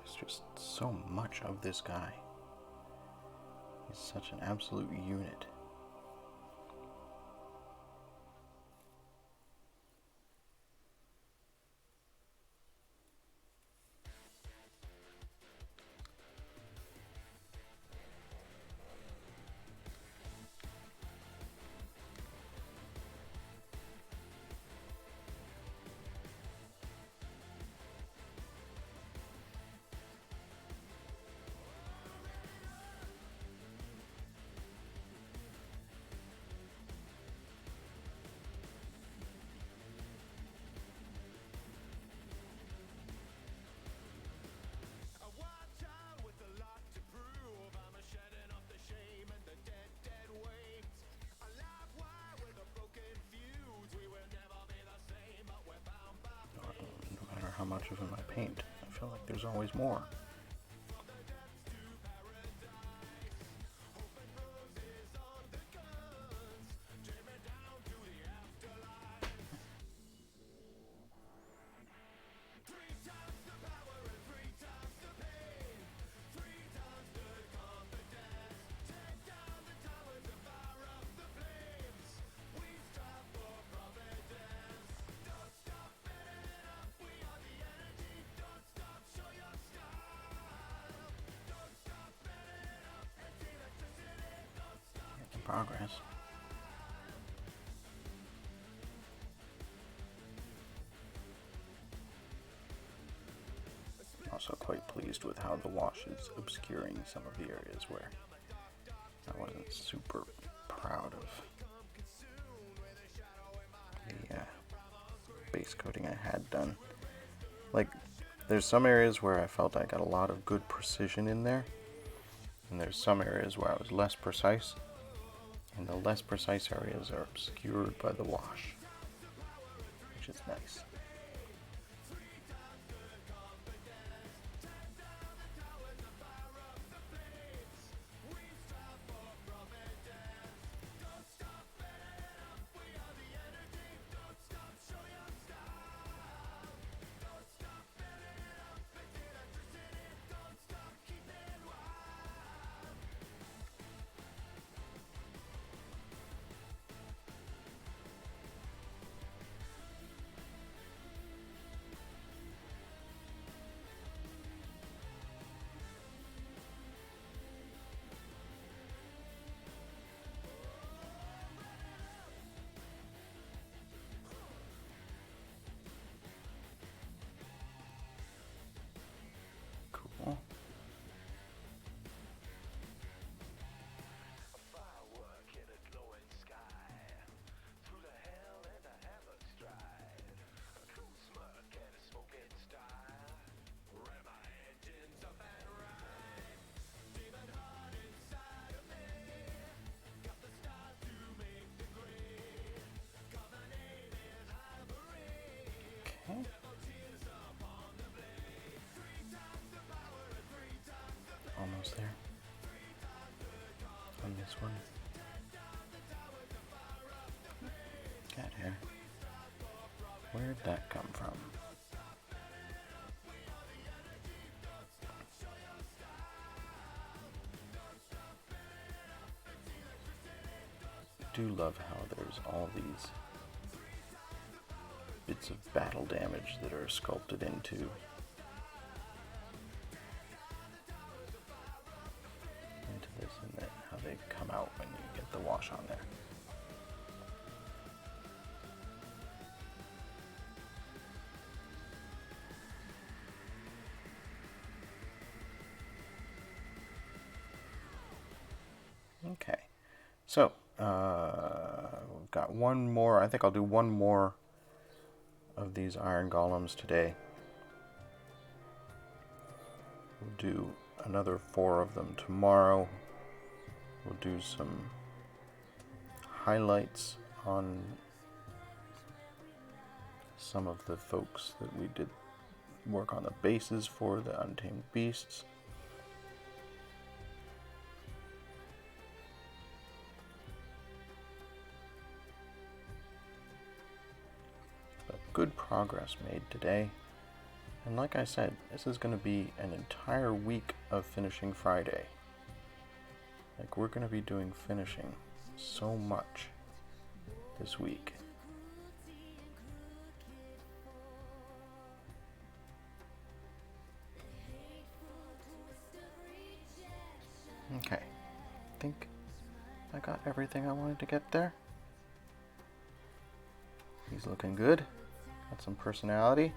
There's just so much of this guy. He's such an absolute unit. How much of him I paint, I feel like there's always more. progress. Also quite pleased with how the wash is obscuring some of the areas where I wasn't super proud of the base coating I had done. Like, there's some areas where I felt I got a lot of good precision in there, and there's some areas where I was less precise, and the less precise areas are obscured by the wash, which is nice. Cool. Okay. Almost there. On this one. Cat hair. Where'd that come from? I do love how there's all these bits of battle damage that are sculpted into this, and then how they come out when you get the wash on there. Okay, so we've got one more. I think I'll do one more of these iron golems today. We'll do another 4 of them tomorrow. We'll do some highlights on some of the folks that we did work on the bases for, the Untamed Beasts. But good progress made today. And like I said, this is going to be an entire week of finishing Friday. Like, we're going to be doing finishing so much this week. Okay, I think I got everything I wanted to get there. He's looking good. Got some personality.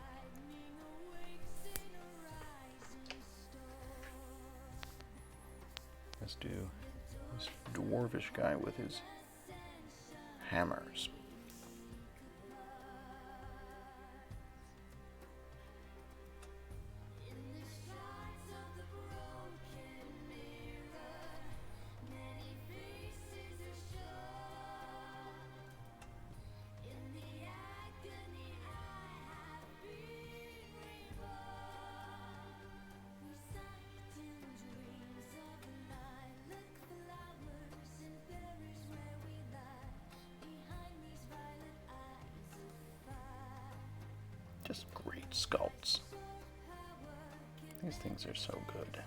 Let's do this dwarvish guy with his hammers. Just great sculpts. These things are so good.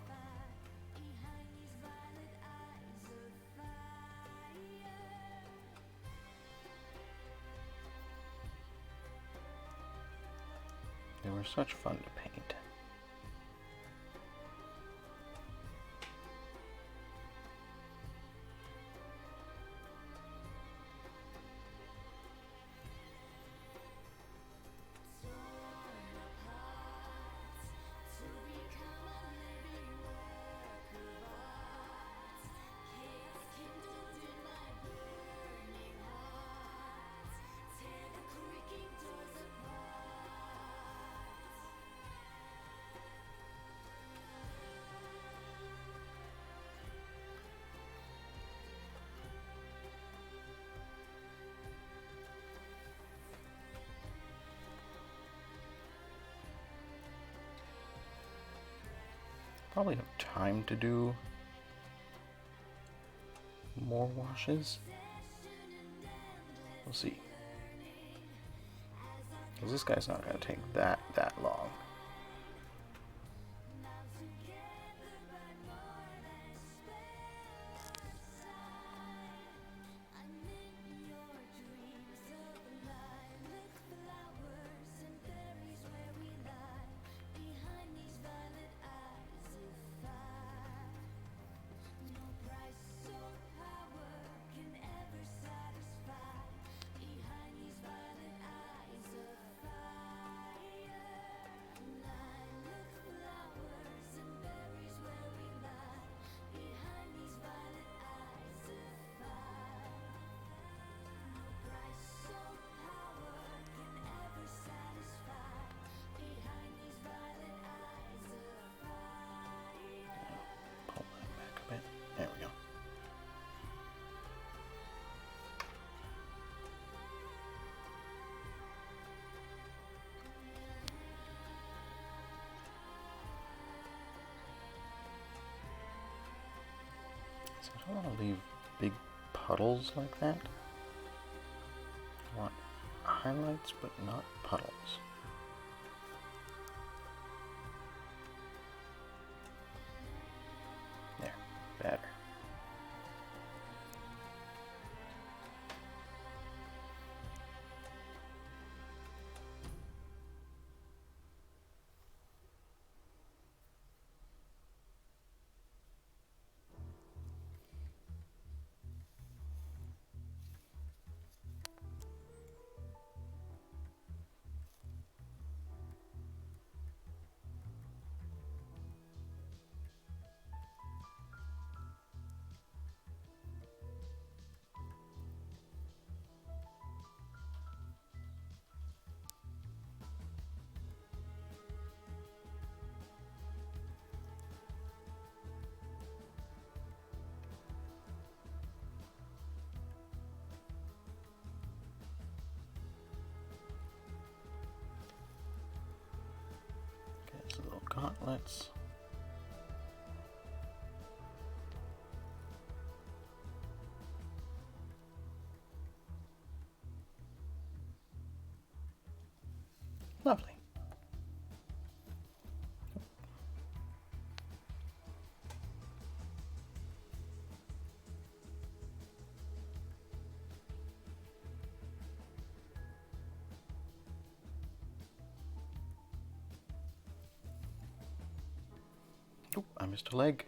They were such fun to paint. Probably have time to do more washes. We'll see. Because this guy's not going to take that long. There we go. So I don't want to leave big puddles like that. I want highlights, but not puddles. There, better. Little gauntlets. Lovely. Oh, I missed a leg.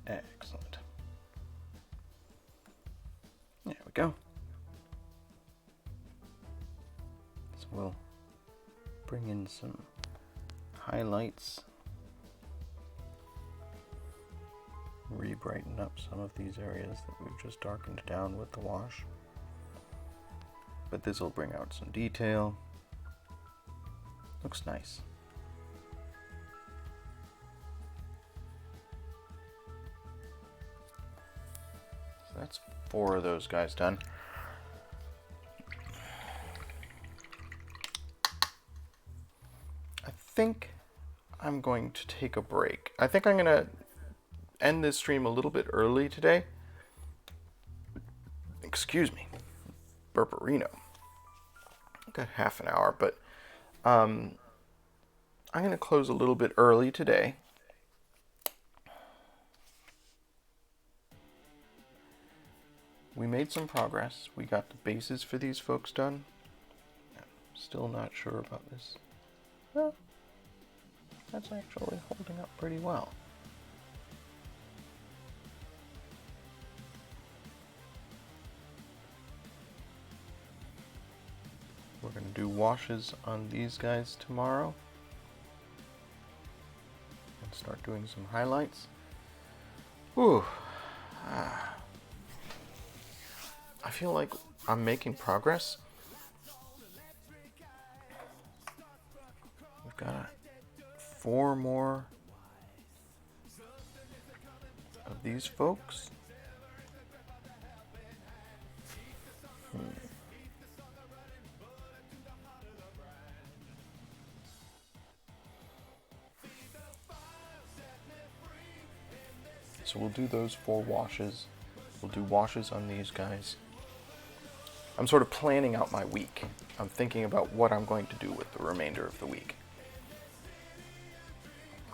Excellent. There we go. So we'll bring in some highlights, re-brighten up some of these areas that we've just darkened down with the wash. But this will bring out some detail. Looks nice. So that's 4 of those guys done. I think I'm going to take a break. I think I'm going to end this stream a little bit early today. Excuse me. Burperino. Got half an hour, but I'm going to close a little bit early today. We made some progress. We got the bases for these folks done. I'm still not sure about this. Well, that's actually holding up pretty well. We're going to do washes on these guys tomorrow. start doing some highlights. Whew. I feel like I'm making progress. We've got 4 more of these folks. So we'll do those 4 washes. We'll do washes on these guys. I'm sort of planning out my week. I'm thinking about what I'm going to do with the remainder of the week.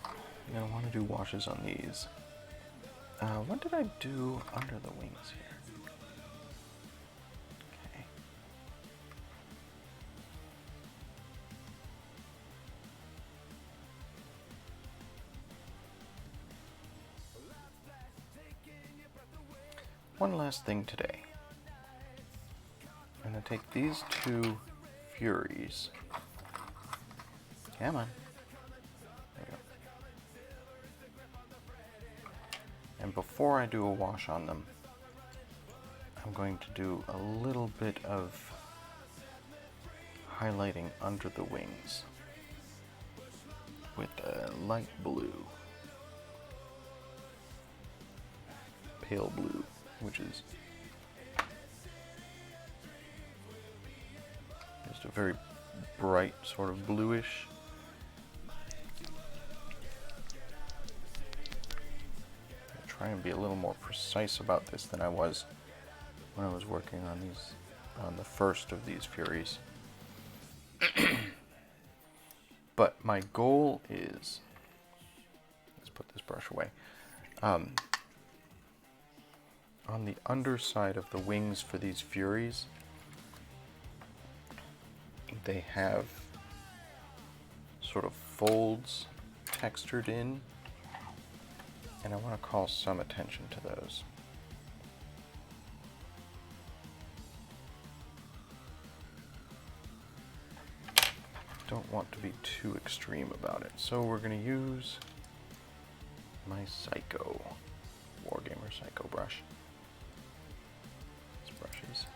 I'm going to want to do washes on these. What did I do under the wings here? Okay. One last thing today. I'm going to take these 2 Furies. Come on. There we go. And before I do a wash on them, I'm going to do a little bit of highlighting under the wings with a light blue, pale blue, which is just a very bright sort of bluish. I'll try and be a little more precise about this than I was when I was working on the first of these Furies. But my goal is, let's put this brush away, on the underside of the wings for these Furies, they have sort of folds textured in, and I want to call some attention to those. Don't want to be too extreme about it, so we're going to use my Psycho, Wargamer Psycho brush. This brush has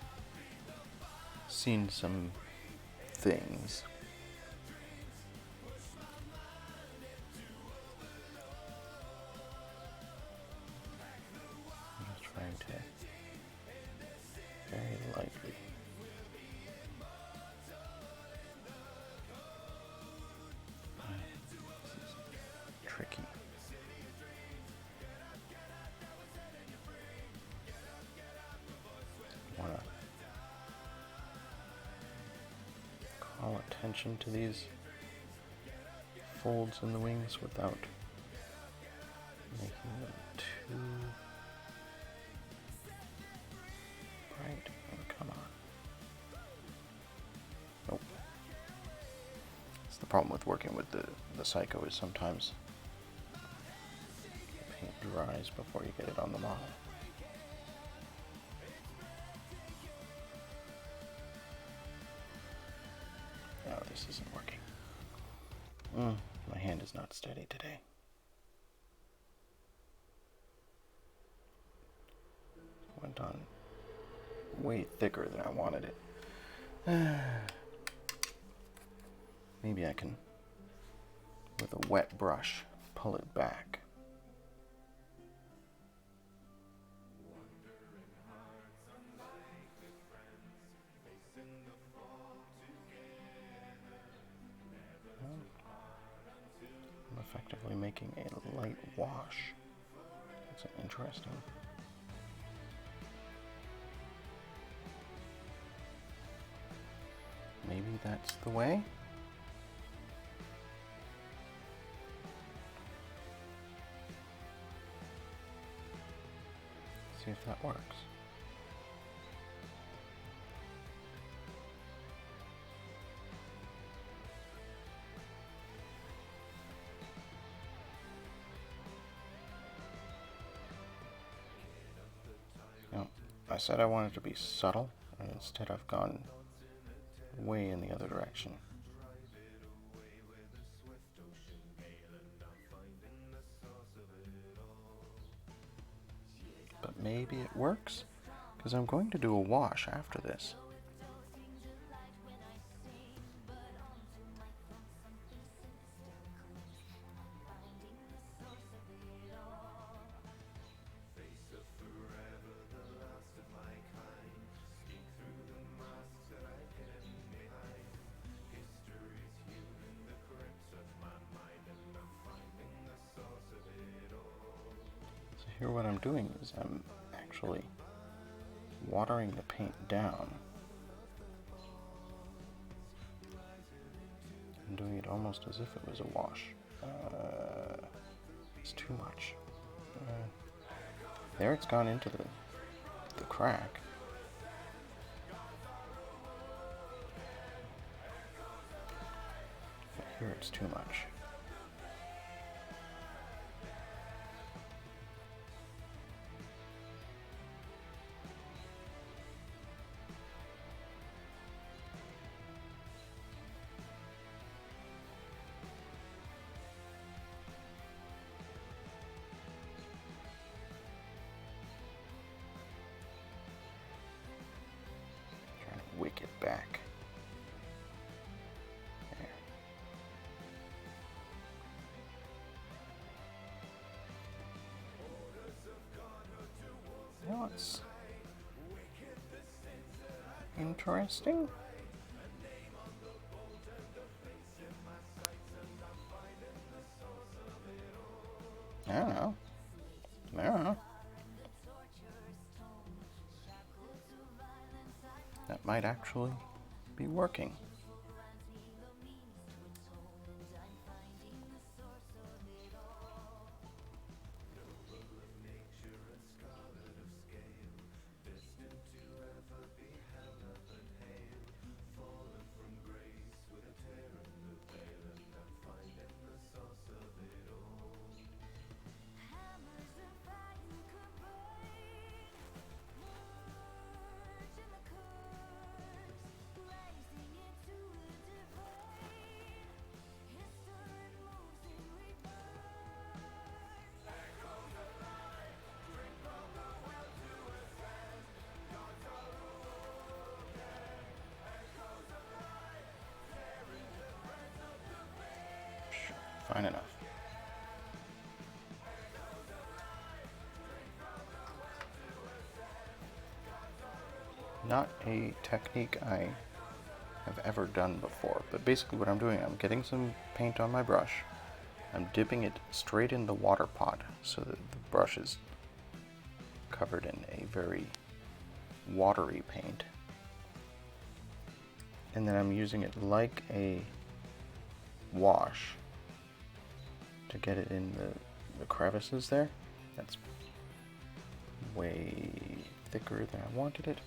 seen some things. I'm just trying to very lightly tricky. Want to call attention to these folds in the wings without making them too bright. Oh, come on. Nope. That's the problem with working with the Psycho, is sometimes the paint dries before you get it on the model. No, this isn't working. My hand is not steady today. Went on way thicker than I wanted it. Maybe I can, with a wet brush, pull it back. I'm effectively making a light wash. That's interesting. Maybe that's the way. See if that works. No, I said I wanted to be subtle, and instead I've gone way in the other direction. maybe it works, because I'm going to do a wash after this. Here what I'm doing is I'm actually watering the paint down. I'm doing it almost as if it was a wash. It's too much. There it's gone into the crack. But here it's too much. Wick it back. There. Now it's interesting. I don't know. That might actually be working. Fine enough. Not a technique I have ever done before, but basically what I'm doing, I'm getting some paint on my brush, I'm dipping it straight in the water pot so that the brush is covered in a very watery paint, and then I'm using it like a wash to get it in the crevices there. That's way thicker than I wanted it.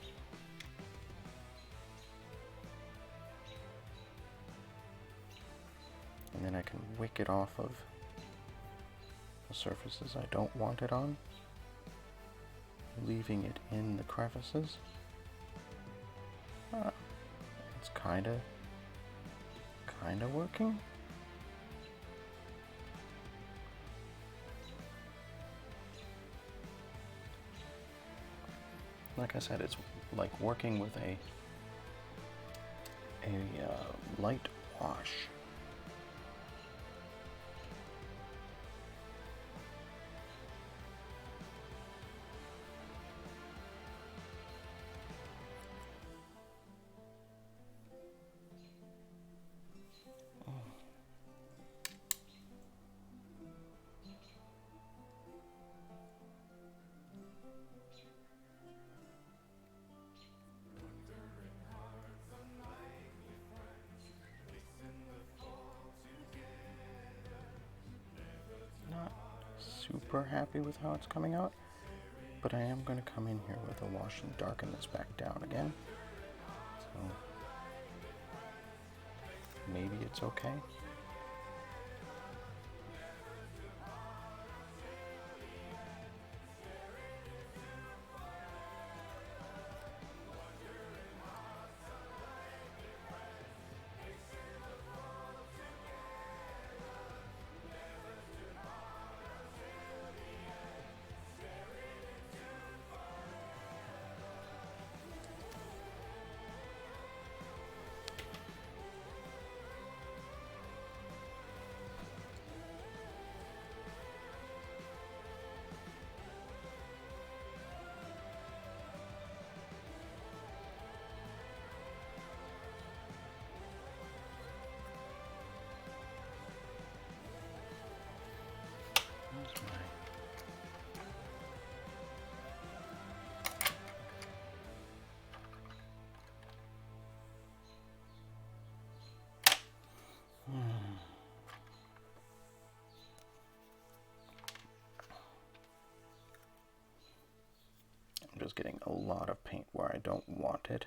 And then I can wick it off of the surfaces I don't want it on, leaving it in the crevices. It's kinda working. Like I said, it's like working with a light wash. Super happy with how it's coming out, but I am going to come in here with a wash and darken this back down again, so maybe it's okay. just getting a lot of paint where I don't want it.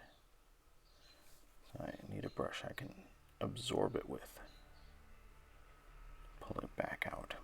So I need a brush I can absorb it with. Pull it back out.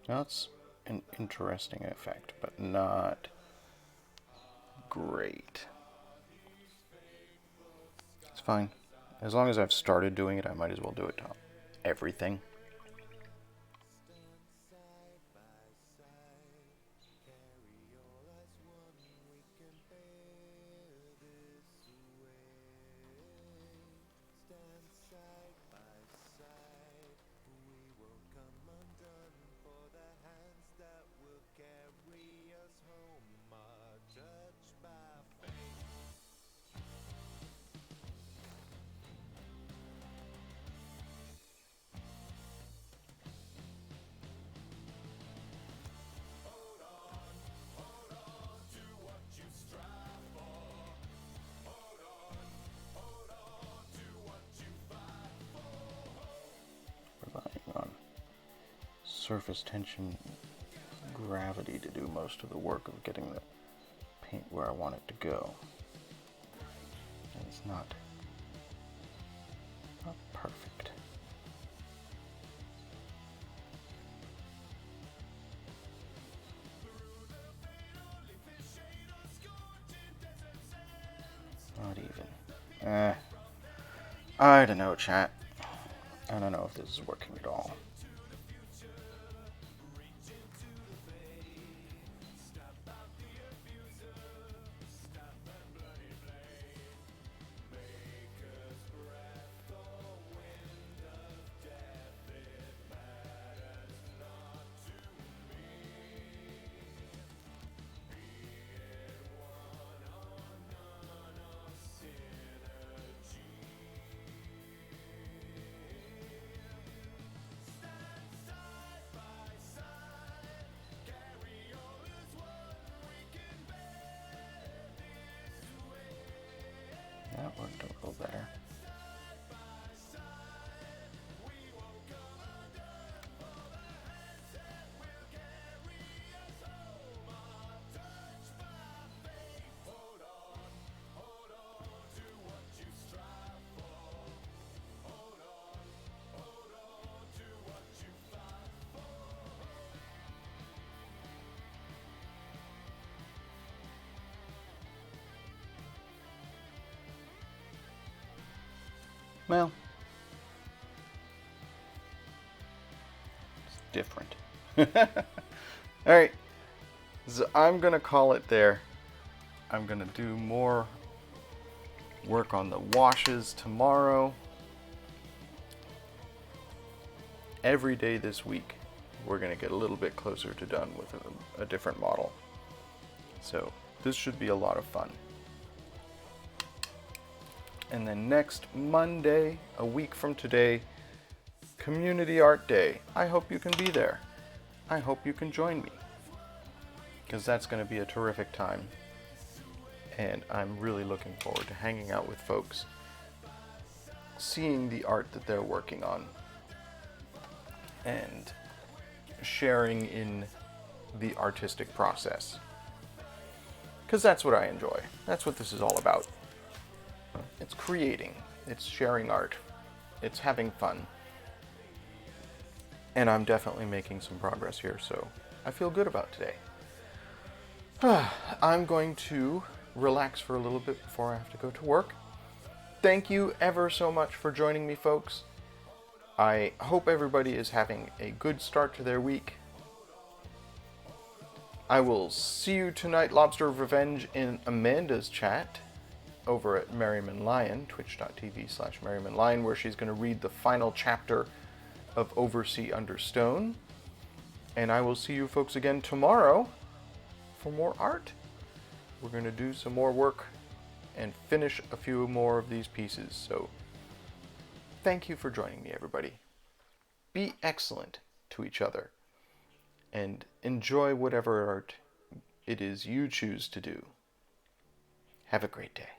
That's an interesting effect, but not great. It's fine. As long as I've started doing it, I might as well do it to everything. Surface tension, gravity to do most of the work of getting the paint where I want it to go. And it's not perfect. Not even. I don't know, chat. I don't know if this is working at all. That worked a little better. Well, it's different. Alright, so I'm going to call it there. I'm going to do more work on the washes tomorrow. Every day this week, we're going to get a little bit closer to done with a different model. So this should be a lot of fun. And then next Monday, a week from today, Community Art Day. I hope you can be there. I hope you can join me, because that's going to be a terrific time. And I'm really looking forward to hanging out with folks, seeing the art that they're working on, and sharing in the artistic process. Because that's what I enjoy. That's what this is all about. It's creating, it's sharing art, it's having fun. And I'm definitely making some progress here, so I feel good about today. I'm going to relax for a little bit before I have to go to work. Thank you ever so much for joining me, folks. I hope everybody is having a good start to their week. I will see you tonight, Lobster of Revenge, in Amanda's chat. over at Merriman Lion, twitch.tv/Merriman Lion, where she's going to read the final chapter of Oversea Under Stone. And I will see you folks again tomorrow for more art. We're going to do some more work and finish a few more of these pieces. So thank you for joining me, everybody. Be excellent to each other and enjoy whatever art it is you choose to do. Have a great day.